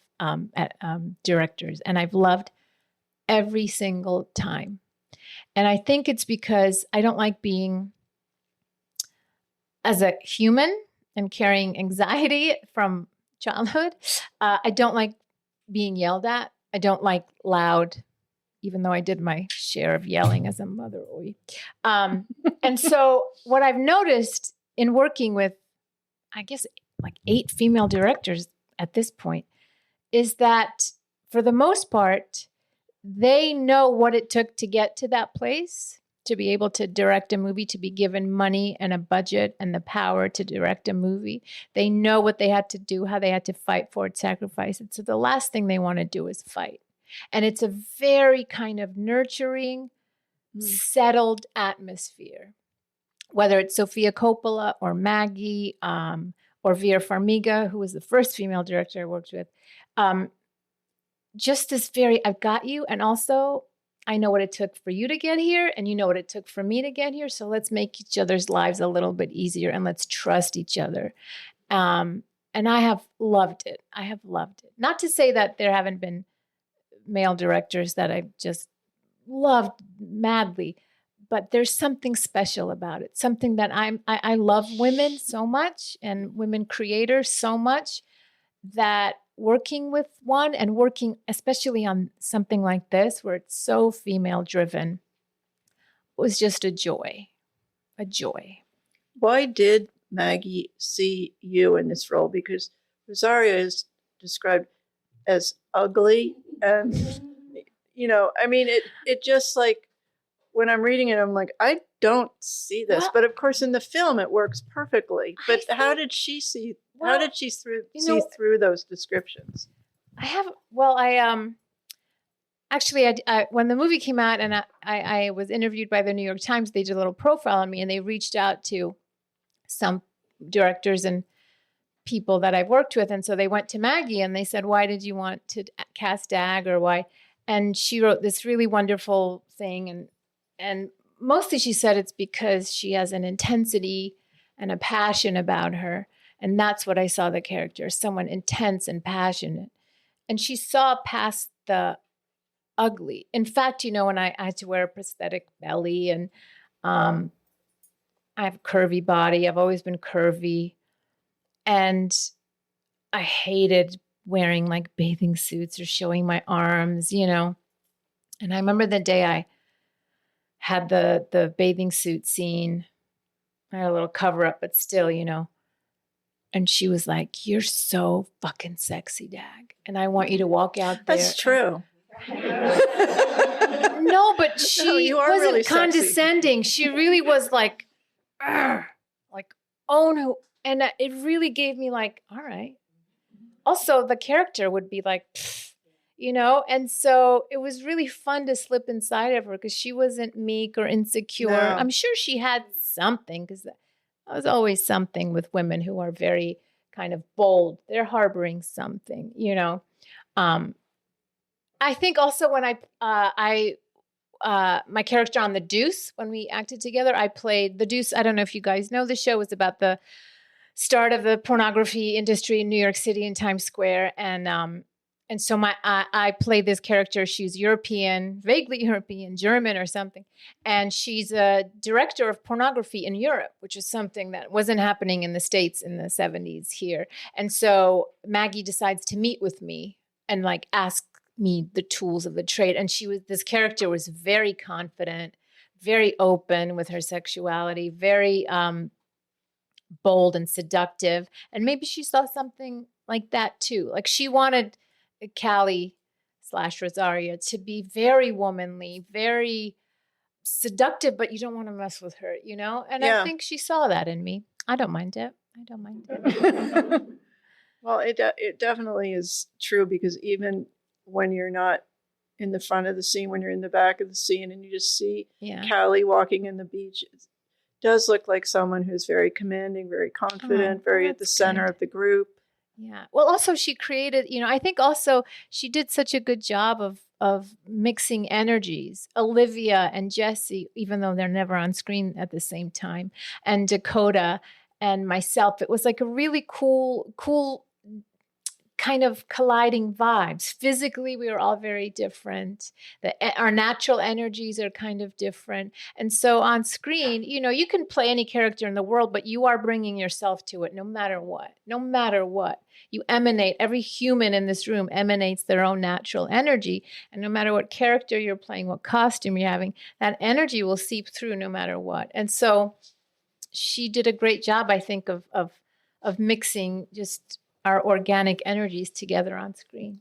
directors. And I've loved every single time. And I think it's because I don't like being, as a human and carrying anxiety from childhood, I don't like being yelled at. I don't like loud, even though I did my share of yelling as a mother. And so what I've noticed in working with, I guess, like 8 female directors at this point, is that for the most part, they know what it took to get to that place, to be able to direct a movie, to be given money and a budget and the power to direct a movie. They know what they had to do, how they had to fight for it, sacrifice it. So the last thing they want to do is fight. And it's a very kind of nurturing, settled atmosphere. Whether it's Sofia Coppola or Maggie or Vera Farmiga, who was the first female director I worked with, just this very, I've got you. And also I know what it took for you to get here and you know what it took for me to get here. So let's make each other's lives a little bit easier and let's trust each other. And I have loved it. I have loved it. Not to say that there haven't been male directors that I've just loved madly, but there's something special about it. Something that I love women so much and women creators so much that working with one and working especially on something like this where it's so female driven was just a joy. A joy. Why did Maggie see you in this role? Because Rosaria is described as ugly and, you know, I mean, it just like, when I'm reading it, I'm like, I don't see this. Well, but of course, in the film, it works perfectly. But how did she see, how did she see through those descriptions? Actually, when the movie came out and I was interviewed by the New York Times, they did a little profile on me and they reached out to some directors and people that I've worked with. And so they went to Maggie and they said, why did you want to cast Dag or why? And she wrote this really wonderful thing. And mostly she said it's because she has an intensity and a passion about her. And that's what I saw the character, someone intense and passionate. And she saw past the ugly. In fact, you know, when I had to wear a prosthetic belly and I have a curvy body, I've always been curvy. And I hated wearing like bathing suits or showing my arms, you know. And I remember the day I had the bathing suit scene. I had a little cover up, but still, you know. And she was like, you're so fucking sexy, Dag. And I want you to walk out there. That's true. No, but she wasn't really condescending. She really was like, own who. And it really gave me like, all right. Also, the character would be like, you know, and so it was really fun to slip inside of her because she wasn't meek or insecure. No. I'm sure she had something because there was always something with women who are very kind of bold. They're harboring something, you know. I think also when my character on The Deuce, when we acted together, I played The Deuce. I don't know if you guys know, the show was about the start of the pornography industry in New York City in Times Square. And so I played this character. She's European, vaguely European, German or something. And she's a director of pornography in Europe, which is something that wasn't happening in the States in the 70s here. And so Maggie decides to meet with me and like ask me the tools of the trade. And this character was very confident, very open with her sexuality, very bold and seductive. And maybe she saw something like that too. Like she wanted Callie / Rosaria to be very womanly, very seductive, but you don't want to mess with her, you know? And I think she saw that in me. I don't mind it. Well, it definitely is true because even when you're not in the front of the scene, when you're in the back of the scene and you just see Callie walking in the beach, it does look like someone who's very commanding, very confident, very at the center of the group. Yeah. Well, also she created, you know, I think also she did such a good job of mixing energies. Olivia and Jessie, even though they're never on screen at the same time, and Dakota and myself, it was like a really cool kind of colliding vibes. Physically, we were all very different. Our natural energies are kind of different. And so on screen, you know, you can play any character in the world, but you are bringing yourself to it no matter what. No matter what. You emanate, every human in this room emanates their own natural energy. And no matter what character you're playing, what costume you're having, that energy will seep through no matter what. And so she did a great job, I think, of mixing just our organic energies together on screen.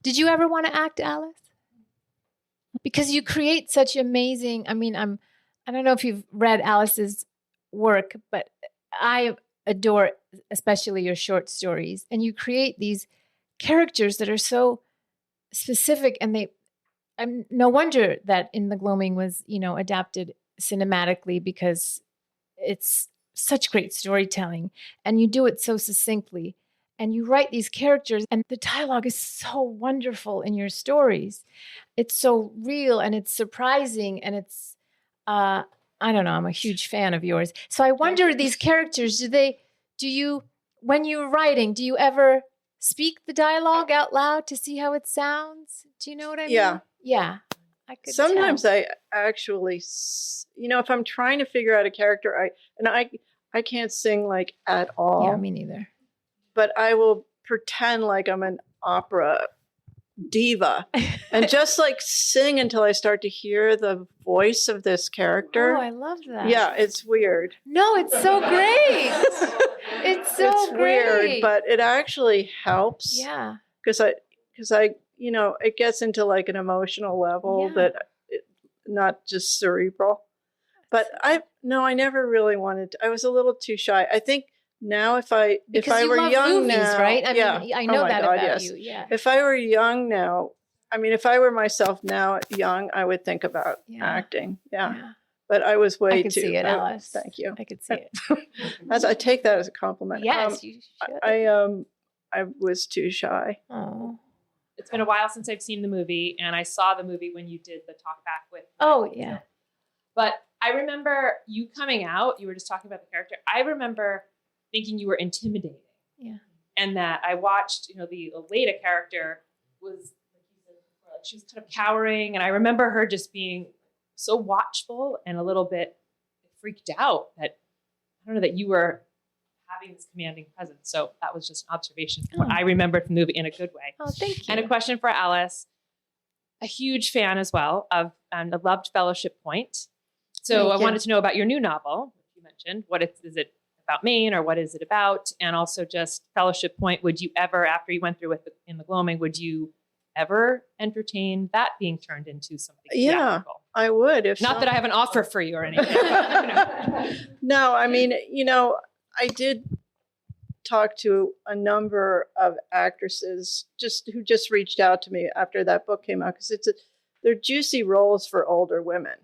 Did you ever want to act, Alice? Because you create such amazing, I don't know if you've read Alice's work, but I adore especially your short stories. And you create these characters that are so specific, and no wonder that In the Gloaming was, you know, adapted cinematically because it's such great storytelling and you do it so succinctly. and you write these characters, and the dialogue is so wonderful in your stories. It's so real and it's surprising, and it's, I don't know, I'm a huge fan of yours. So I wonder, these characters, when you're writing, do you ever speak the dialogue out loud to see how it sounds? Do you know what I mean? Yeah. Yeah. I could Sometimes tell. I actually, if I'm trying to figure out a character, I can't sing like at all. Yeah, me neither. But I will pretend like I'm an opera diva and just like sing until I start to hear the voice of this character. Oh, I love that. Yeah, it's weird. No, it's so great. It's so great. Weird, but it actually helps. Yeah. Because I, it gets into like an emotional level not just cerebral. But I never really wanted to. I was a little too shy. I think now if I were love young movies, now, right? I mean, I know that about yes. you. Yeah. If I were young now, if I were myself now young, I would think about acting. Yeah. But I was way I too. could see it, Alice. Thank you. I could see it. I take that as a compliment. Yes, you should. I was too shy. Oh. It's been a while since I've seen the movie, and I saw the movie when you did the talk back with. Oh, yeah. But I remember you coming out. You were just talking about the character. I remember thinking you were intimidating. Yeah. And that I watched, the Elena character was, like she was kind of cowering, and I remember her just being so watchful and a little bit freaked out that that you were having this commanding presence. So that was just an observation from what I remembered from the movie in a good way. Oh, thank you. And a question for Alice. A huge fan as well of and loved Fellowship Point. So I wanted to know about your new novel, which you mentioned. Is it about Maine, or what is it about? And also just Fellowship Point, would you ever, after you went through in the Gloaming, would you ever entertain that being turned into something theatrical? I would. If Not that I have an offer for you or anything. No, I did talk to a number of actresses who just reached out to me after that book came out, because they're juicy roles for older women,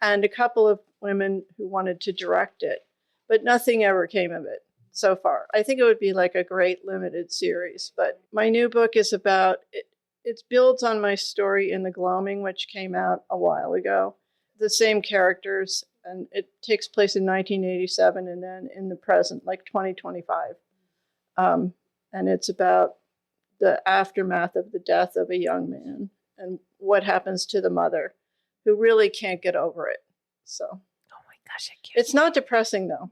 and a couple of women who wanted to direct it, but nothing ever came of it so far. I think it would be like a great limited series, but my new book is about it. It builds on my story in The Gloaming, which came out a while ago. The same characters, and it takes place in 1987 and then in the present, like 2025. And it's about the aftermath of the death of a young man and what happens to the mother, who really can't get over it. So, Oh my gosh, I can't. it's not depressing though.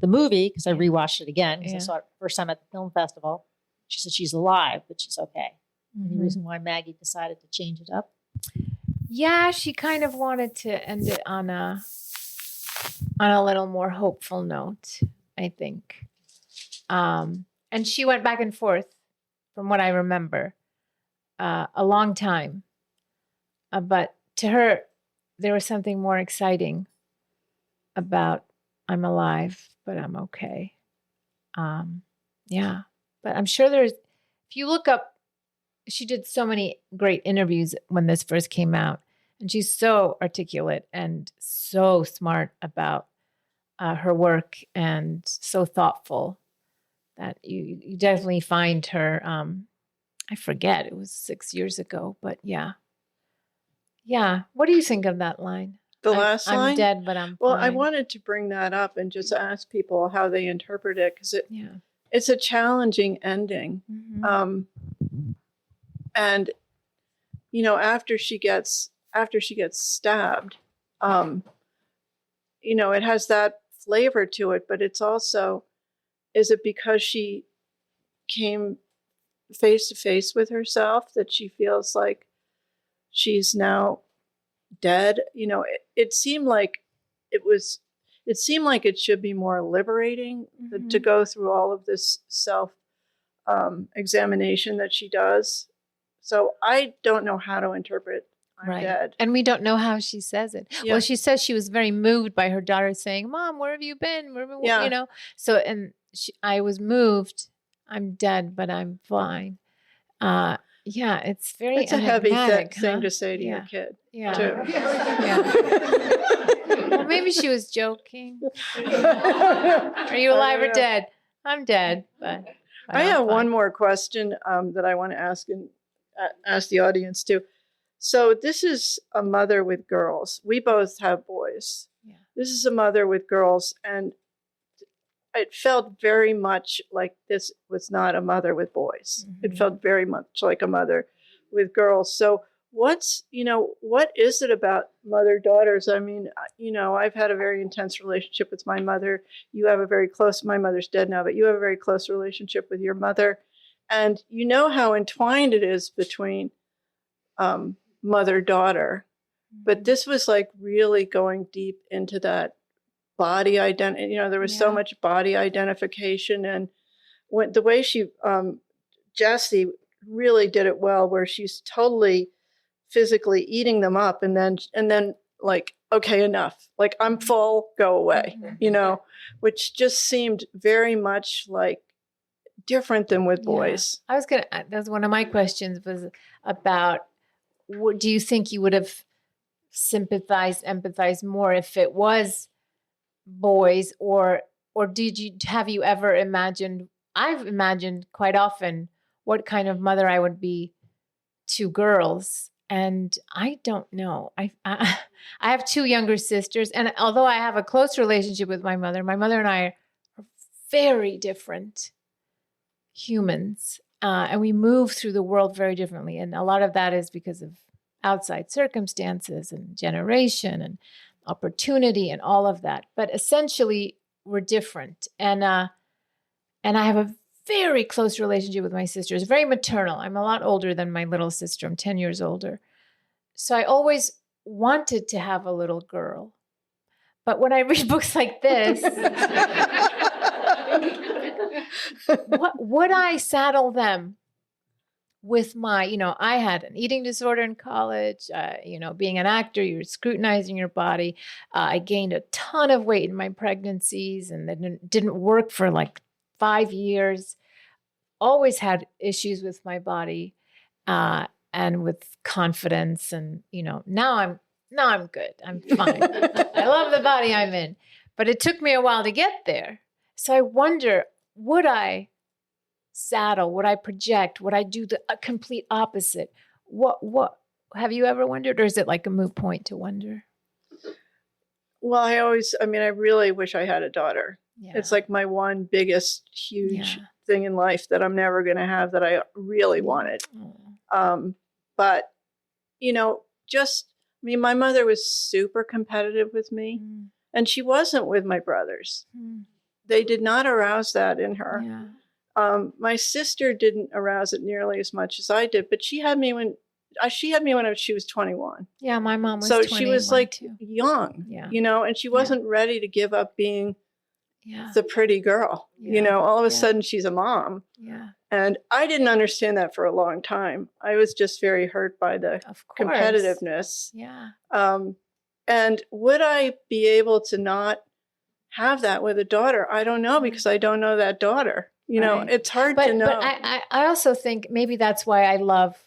The movie, because I rewatched it again, because Yeah. I saw it first time at the film festival. She said she's alive, but she's okay. Any Mhm. reason why Maggie decided to change it up? Yeah, she kind of wanted to end it on a little more hopeful note, I think. And she went back and forth, from what I remember, a long time. But to her, there was something more exciting about I'm alive, but I'm okay. Yeah. But I'm sure if you look up, she did so many great interviews when this first came out. And she's so articulate and so smart about her work and so thoughtful that you definitely find her. I forget, it was 6 years ago, but yeah. Yeah. What do you think of that line? The last line? I'm dead, but I'm Well, fine. I wanted to bring that up and just ask people how they interpret it, because Yeah. it's a challenging ending. Mhm. And after she gets stabbed, it has that flavor to it, but it's also, is it because she came face to face with herself that she feels like she's now dead? It seemed like it should be more liberating to go through all of this self examination that she does. So I don't know how to interpret I'm Right. dead. And we don't know how she says it. Yeah. Well, she says she was very moved by her daughter saying, "Mom, where have you been? Yeah. So, and I was moved. I'm dead, but I'm fine. Yeah, it's very It's a heavy enigmatic, thing huh? to say to your Yeah. kid, Yeah. too. Yeah. Well, maybe she was joking. Are you alive or dead? I'm dead, but I have one more question that I want to ask and ask the audience too. So this is a mother with girls. We both have boys. Yeah. This is a mother with girls, and it felt very much like this was not a mother with boys. Mm-hmm. It felt very much like a mother with girls. So what is it about mother-daughters? I mean, I've had a very intense relationship with my mother. You have my mother's dead now, but you have a very close relationship with your mother. And you know how entwined it is between mother-daughter. But this was like really going deep into that body identity. There was so much body identification. And the way Jessie really did it well, where she's totally physically eating them up and then like, okay, enough, like I'm full, go away, which just seemed very much like different than with boys. I was that's one of my questions was about, do you think you would have empathized more if it was boys, or have you ever imagined? I've imagined quite often what kind of mother I would be to girls. And I don't know. I have two younger sisters, and although I have a close relationship with my mother and I are very different humans, and we move through the world very differently. And a lot of that is because of outside circumstances and generation and opportunity and all of that. But essentially, we're different. And I have a very close relationship with my sisters, very maternal. I'm a lot older than my little sister. I'm 10 years older. So I always wanted to have a little girl. But when I read books like this, would I saddle them with my, I had an eating disorder in college, being an actor, you're scrutinizing your body. I gained a ton of weight in my pregnancies and then didn't work for like 5 years. Always had issues with my body and with confidence. And, now I'm good. I'm fine. I love the body I'm in. But it took me a while to get there. So I wonder, would I saddle? Would I project? Would I do the complete opposite? What have you ever wondered, or is it like a moot point to wonder? Well, I really wish I had a daughter. Yeah. It's like my one biggest, huge thing in life that I'm never going to have that I really wanted. But, my mother was super competitive with me, and she wasn't with my brothers. They did not arouse that in her. Yeah. My sister didn't arouse it nearly as much as I did, but she had me when she was 21. Yeah, my mom was so 21 she was like too. young, and she wasn't ready to give up being the pretty girl. All of a sudden she's a mom. Yeah. And I didn't understand that for a long time. I was just very hurt by the competitiveness. Yeah. And would I be able to not have that with a daughter? I don't know, because I don't know that daughter. It's hard to know. But I also think maybe that's why I love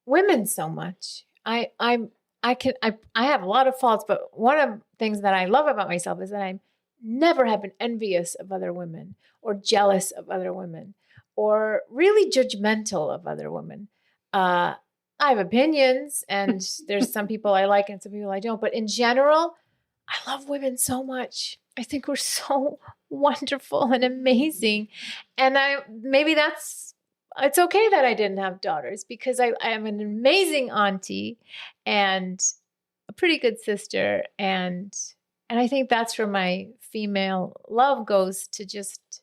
women so much. I have a lot of faults, but one of the things that I love about myself is that I never have been envious of other women or jealous of other women or really judgmental of other women. I have opinions, and there's some people I like and some people I don't. But in general, I love women so much. I think we're so wonderful and amazing. And maybe it's okay that I didn't have daughters, because I am an amazing auntie and a pretty good sister. And I think that's where my female love goes, to just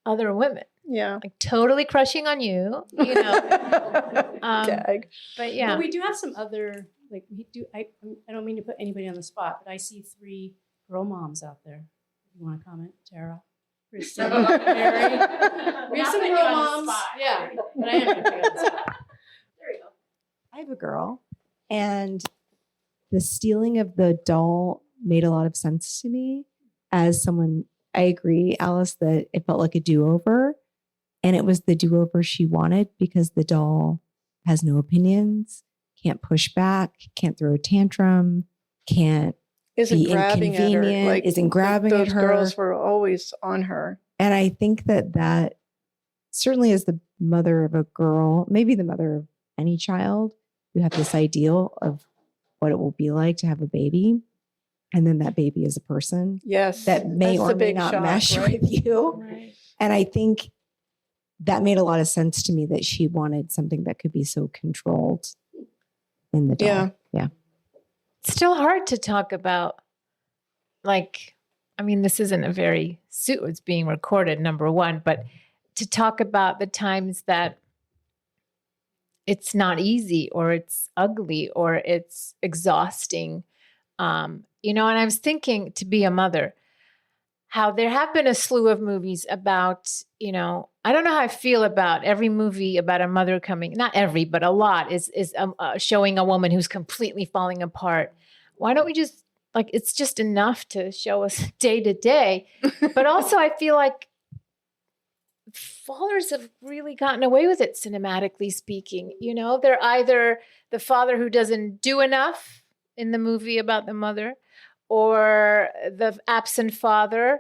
other women. Yeah. Like totally crushing on you, Dag. But yeah. But we do have some other, I don't mean to put anybody on the spot, but I see 3 girl moms out there. You want to comment, Tara? Kristen, Mary? We have some girl moms. Yeah, but I am going to put you on the spot. There you go. I have a girl, and the stealing of the doll made a lot of sense to me. As someone, I agree, Alice, that it felt like a do-over, and it was the do-over she wanted, because the doll has no opinions, can't push back, can't throw a tantrum, can't isn't be grabbing at her. inconvenient, Like isn't grabbing those at her. girls were always on her. And I think that certainly as the mother of a girl, maybe the mother of any child, you have this ideal of what it will be like to have a baby. And then that baby is a person Yes. that may that's or the may big not shock, mesh right? with you. Right. And I think that made a lot of sense to me that she wanted something that could be so controlled in the doll. Yeah. Yeah. It's still hard to talk about, like, I mean, this isn't a very suit. It's being recorded, number one, but to talk about the times that it's not easy or it's ugly or it's exhausting. And I was thinking, to be a mother, how there have been a slew of movies about, I don't know how I feel about every movie about a mother coming, not every, but a lot is showing a woman who's completely falling apart. Why don't we just, it's just enough to show us day to day. But also I feel like fathers have really gotten away with it, cinematically speaking. They're either the father who doesn't do enough in the movie about the mother, or the absent father,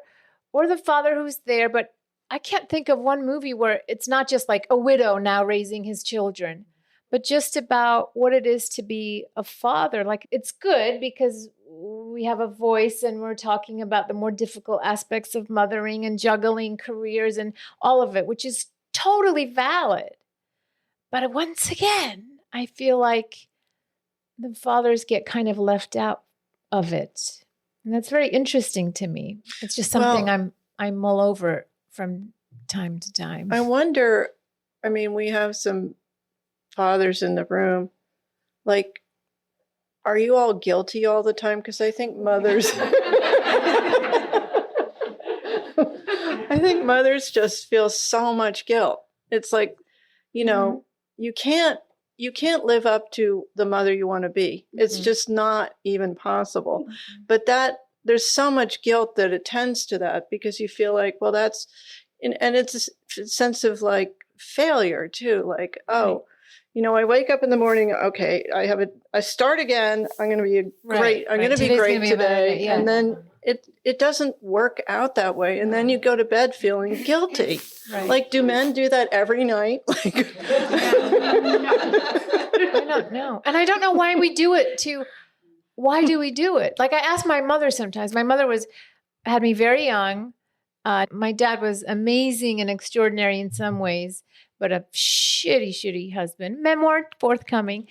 or the father who's there. But I can't think of one movie where it's not just like a widow now raising his children, but just about what it is to be a father. Like, it's good because we have a voice and we're talking about the more difficult aspects of mothering and juggling careers and all of it, which is totally valid. But once again, I feel like the fathers get kind of left out of it. And that's very interesting to me. It's just something I mull over from time to time. I wonder, we have some fathers in the room. Like, are you all guilty all the time? Because I think mothers, just feel so much guilt. It's like, you can't live up to the mother you want to be. It's just not even possible. But there's so much guilt that attends to that, because you feel like, well, that's, and it's a sense of like failure too. Like, oh, I wake up in the morning. Okay, I start again. I'm going to be great. I'm going to be great today. And then it doesn't work out that way. And then you go to bed feeling guilty. Right. Like, do men do that every night? I don't know. And I don't know why we do it too. Why do we do it? Like, I ask my mother sometimes. My mother had me very young. My dad was amazing and extraordinary in some ways, but a shitty husband. Memoir forthcoming.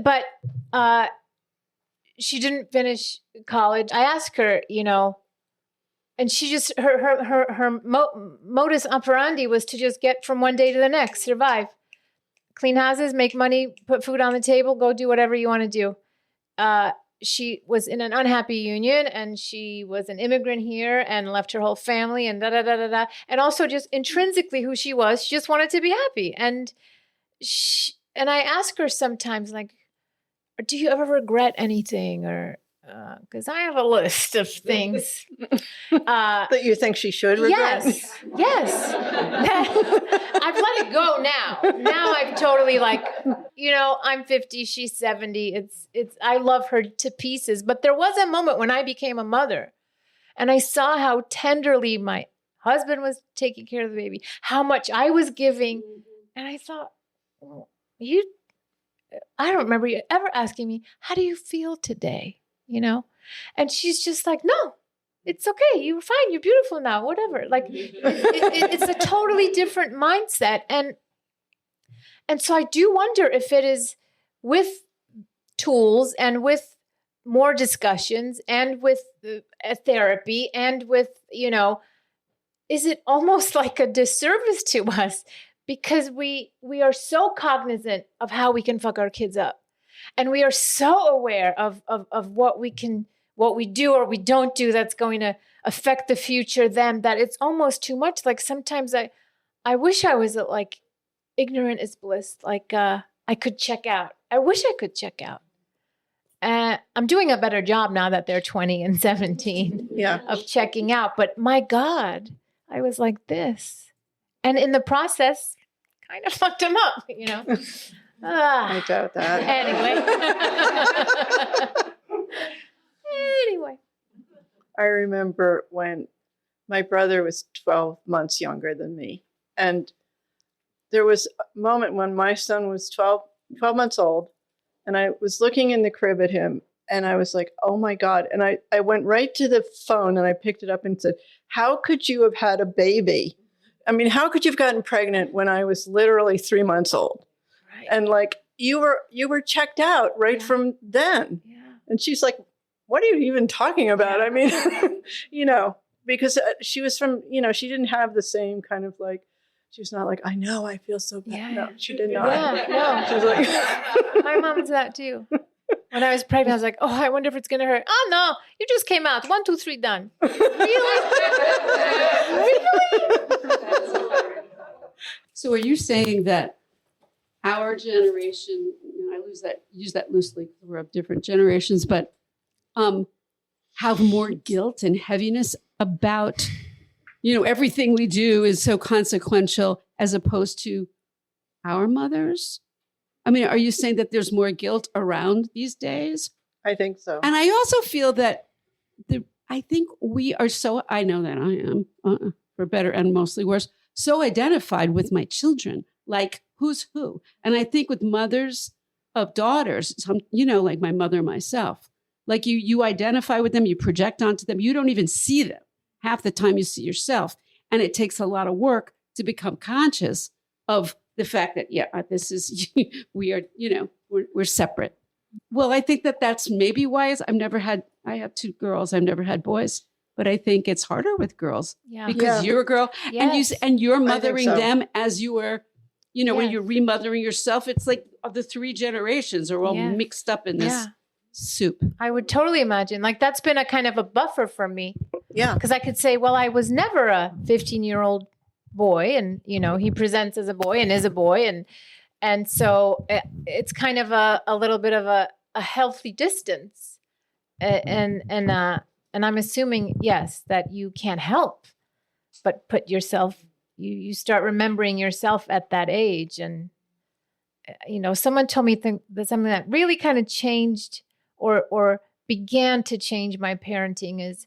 But she didn't finish college. I asked her, and she just, her modus operandi was to just get from one day to the next, survive, clean houses, make money, put food on the table, go do whatever you want to do. She was in an unhappy union, and she was an immigrant here and left her whole family and da-da-da-da-da. And also just intrinsically who she was, she just wanted to be happy. And I ask her sometimes, like, do you ever regret anything? Or, because I have a list of things. That you think she should regret? Yes. I've let it go now. Now I've totally I'm 50, she's 70. I love her to pieces. But there was a moment when I became a mother and I saw how tenderly my husband was taking care of the baby, how much I was giving. And I thought, I don't remember you ever asking me, how do you feel today? And she's just like, no, it's okay. You're fine. You're beautiful now, whatever. Like, it's a totally different mindset. And so I do wonder if it is with tools and with more discussions and with therapy and with, is it almost like a disservice to us because we are so cognizant of how we can fuck our kids up. And we are so aware of what we do or we don't do that's going to affect the future them, that it's almost too much. Like, sometimes I wish I was like ignorant is bliss. Like, I could check out. I wish I could check out. I'm doing a better job now that they're 20 and 17 of checking out. But my God, I was like this. And in the process, kind of fucked them up, I doubt that. Anyway. I remember when my brother was 12 months younger than me. And there was a moment when my son was 12 months old. And I was looking in the crib at him. And I was like, oh my God. And I went right to the phone and I picked it up and said, how could you have had a baby? I mean, how could you have gotten pregnant when I was literally 3 months old? Right. And like, you were checked out right from then. Yeah. And she's like, what are you even talking about? I mean, because she was from, she didn't have the same kind of like, she was not like, I know, I feel so bad. Yeah. No, she did not. Yeah, no. She was like, my mom's that too. When I was pregnant, I was like, oh, I wonder if it's going to hurt. Oh, no, you just came out. 1, 2, 3, done. Really? So are you saying that our generation, I use that loosely because we're of different generations, but have more guilt and heaviness about, everything we do is so consequential as opposed to our mothers? I mean, are you saying that there's more guilt around these days? I think so. And I also feel that I think we are so, I know that I am, for better and mostly worse, so identified with my children, like who's who. And I think with mothers of daughters, like my mother myself, like you identify with them, you project onto them, you don't even see them. Half the time you see yourself. And it takes a lot of work to become conscious of the fact that, this is, we are, we're separate. Well, I think that's maybe why I have 2 girls. I've never had boys, but I think it's harder with girls because you're a girl and you're mothering them as you were, when you're remothering yourself. It's like the 3 generations are all mixed up in this soup. I would totally imagine. Like that's been a kind of a buffer for me. Yeah. Because I could say, well, I was never a 15-year-old boy, and he presents as a boy and is a boy, and so it's kind of a little bit of a healthy distance, and I'm assuming that you can't help but put yourself, you start remembering yourself at that age, and someone told me that something that really kind of changed or began to change my parenting is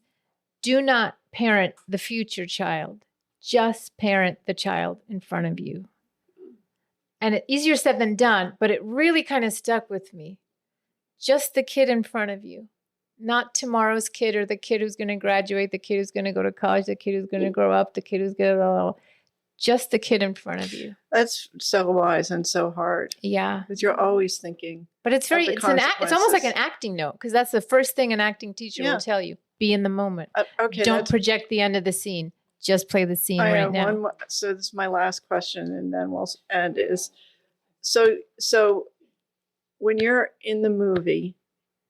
do not parent the future child. Just parent the child in front of you. And it's easier said than done, but it really kind of stuck with me. Just the kid in front of you, not tomorrow's kid or the kid who's going to graduate, the kid who's going to go to college, the kid who's going to grow up, the kid who's going to, just the kid in front of you. That's so wise and so hard. Yeah. Because you're always thinking. But it's it's almost like an acting note, because that's the first thing an acting teacher will tell you. Be in the moment. Okay. Don't project the end of the scene. Just play the scene right now. So this is my last question, and then we'll end. Is so when you're in the movie,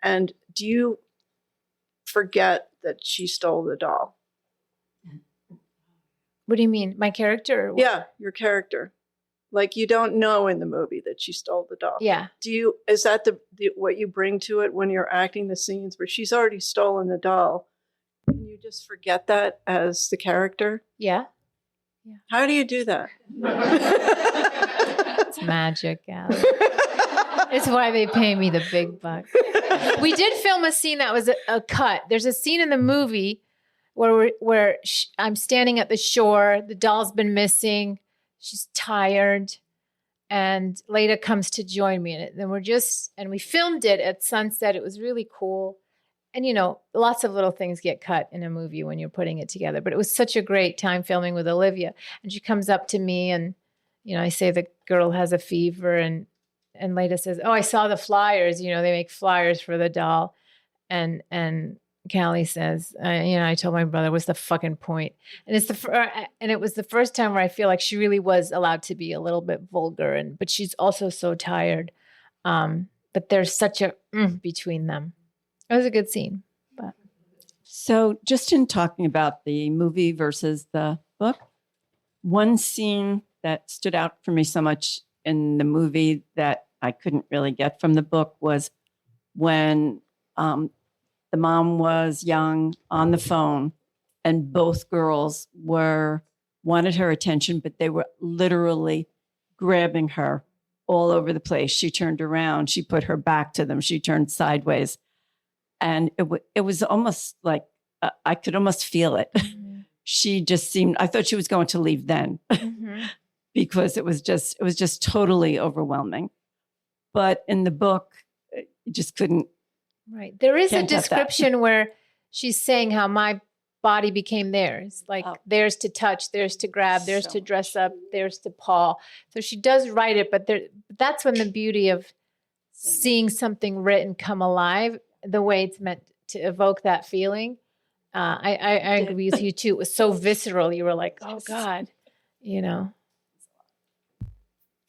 and do you forget that she stole the doll? What do you mean, my character? Yeah, your character. Like you don't know in the movie that she stole the doll. Yeah. Is that the what you bring to it when you're acting the scenes where she's already stolen the doll? Can you just forget that as the character? Yeah. How do you do that? It's magic, Allie. It's why they pay me the big bucks. We did film a scene that was a cut. There's a scene in the movie where I'm standing at the shore. The doll's been missing. She's tired. And Leda comes to join me in it. And we filmed it at sunset. It was really cool. And, lots of little things get cut in a movie when you're putting it together. But it was such a great time filming with Olivia. And she comes up to me and, I say the girl has a fever. And Leda says, oh, I saw the flyers. They make flyers for the doll. And Callie says, I told my brother, what's the fucking point? And it was the first time where I feel like she really was allowed to be a little bit vulgar. But she's also so tired. But there's such a between them. It was a good scene. But So just in talking about the movie versus the book, one scene that stood out for me so much in the movie that I couldn't really get from the book was when the mom was young on the phone and both girls wanted her attention, but they were literally grabbing her all over the place. She turned around. She put her back to them. She turned sideways. And it was almost like I could almost feel it. Mm-hmm. She just seemed, I thought she was going to leave then because it was just totally overwhelming. But in the book, you just couldn't. Right. There is a description where she's saying how my body became theirs. Like theirs to touch, theirs to grab, theirs to dress up, theirs to paw. So she does write it, but that's when the beauty of seeing something written come alive, the way it's meant to evoke that feeling. I agree with you too. It was so visceral. You were like, oh God, you know.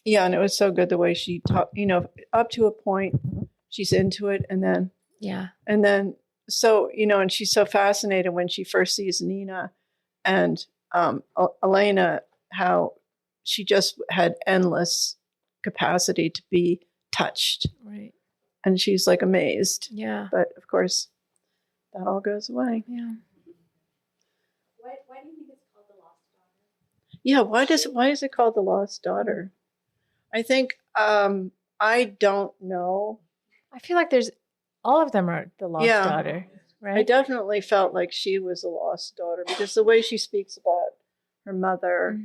Yeah, and it was so good the way she talked, you know, up to a point, she's into it. And then, so, you know, and she's so fascinated when she first sees Nina and Elena, how she just had endless capacity to be touched. Right. And she's like amazed. Yeah. But of course, that all goes away. Yeah. Why do you think it's called The Lost Daughter? Yeah, why is it called The Lost Daughter? I think I don't know. I feel like all of them are the lost daughter, right? I definitely felt like she was a lost daughter because the way she speaks about her mother,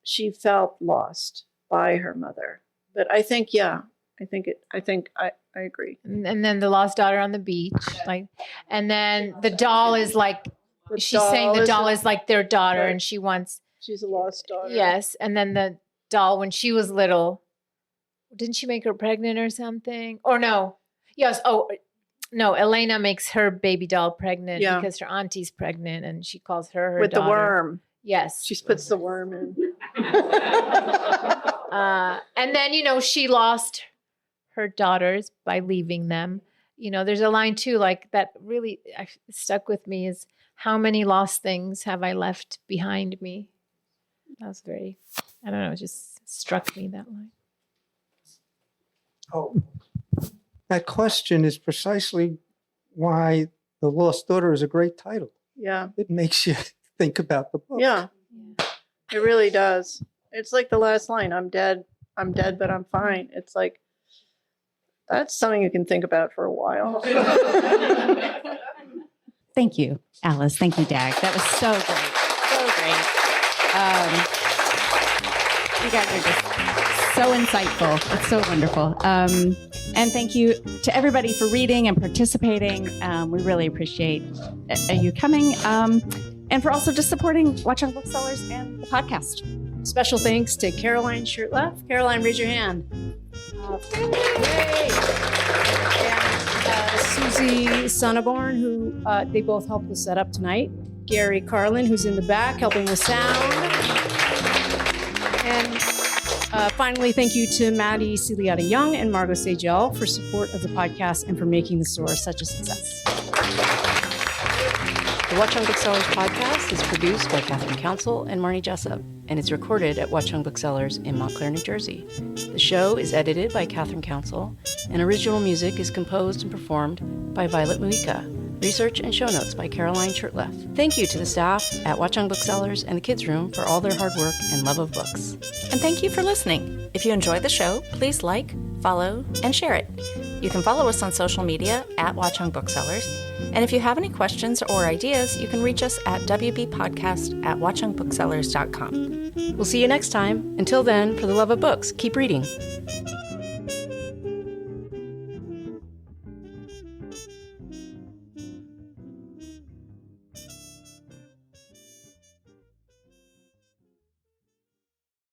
she felt lost by her mother. But I think, I agree. And then the lost daughter on the beach, and then the doll is like, she's saying the doll is like their daughter, and she's a lost daughter. Yes, and then the doll when she was little, didn't she make her pregnant or something? Or no? Yes. Oh no, Elena makes her baby doll pregnant because her auntie's pregnant, and she calls her with daughter. The worm. Yes, she puts the worm in. And then, you know, she lost her daughters by leaving them. You know, there's a line too, like that really stuck with me is, how many lost things have I left behind me? That was very, I don't know, it just struck me, that line. Oh, that question is precisely why The Lost Daughter is a great title. Yeah. It makes you think about the book. Yeah. It really does. It's like the last line, I'm dead, but I'm fine. It's like, that's something you can think about for a while. Thank you, Alice. Thank you, Dag. That was so great. So great. You guys are just so insightful. It's so wonderful. And thank you to everybody for reading and participating. We really appreciate you coming. And for also just supporting Watchung Booksellers and the podcast. Special thanks to Caroline Shirtleff. Caroline, raise your hand. Yay! And Susie Sonneborn, who they both helped us set up tonight. Gary Carlin, who's in the back helping with sound. And finally, thank you to Maddie Ciliata Young and Margot Sagel for support of the podcast and for making the store such a success. The Watchung Booksellers Podcast is produced by Catherine Council and Marnie Jessup, and it's recorded at Watchung Booksellers in Montclair, New Jersey. The show is edited by Catherine Council, and original music is composed and performed by Violet Muika. Research and show notes by Caroline Shirtleff. Thank you to the staff at Watchung Booksellers and the Kids Room for all their hard work and love of books. And thank you for listening. If you enjoyed the show, please like, follow, and share it. You can follow us on social media at Watchung Booksellers. And if you have any questions or ideas, you can reach us at wbpodcast@watchungbooksellers.com. We'll see you next time. Until then, for the love of books, keep reading.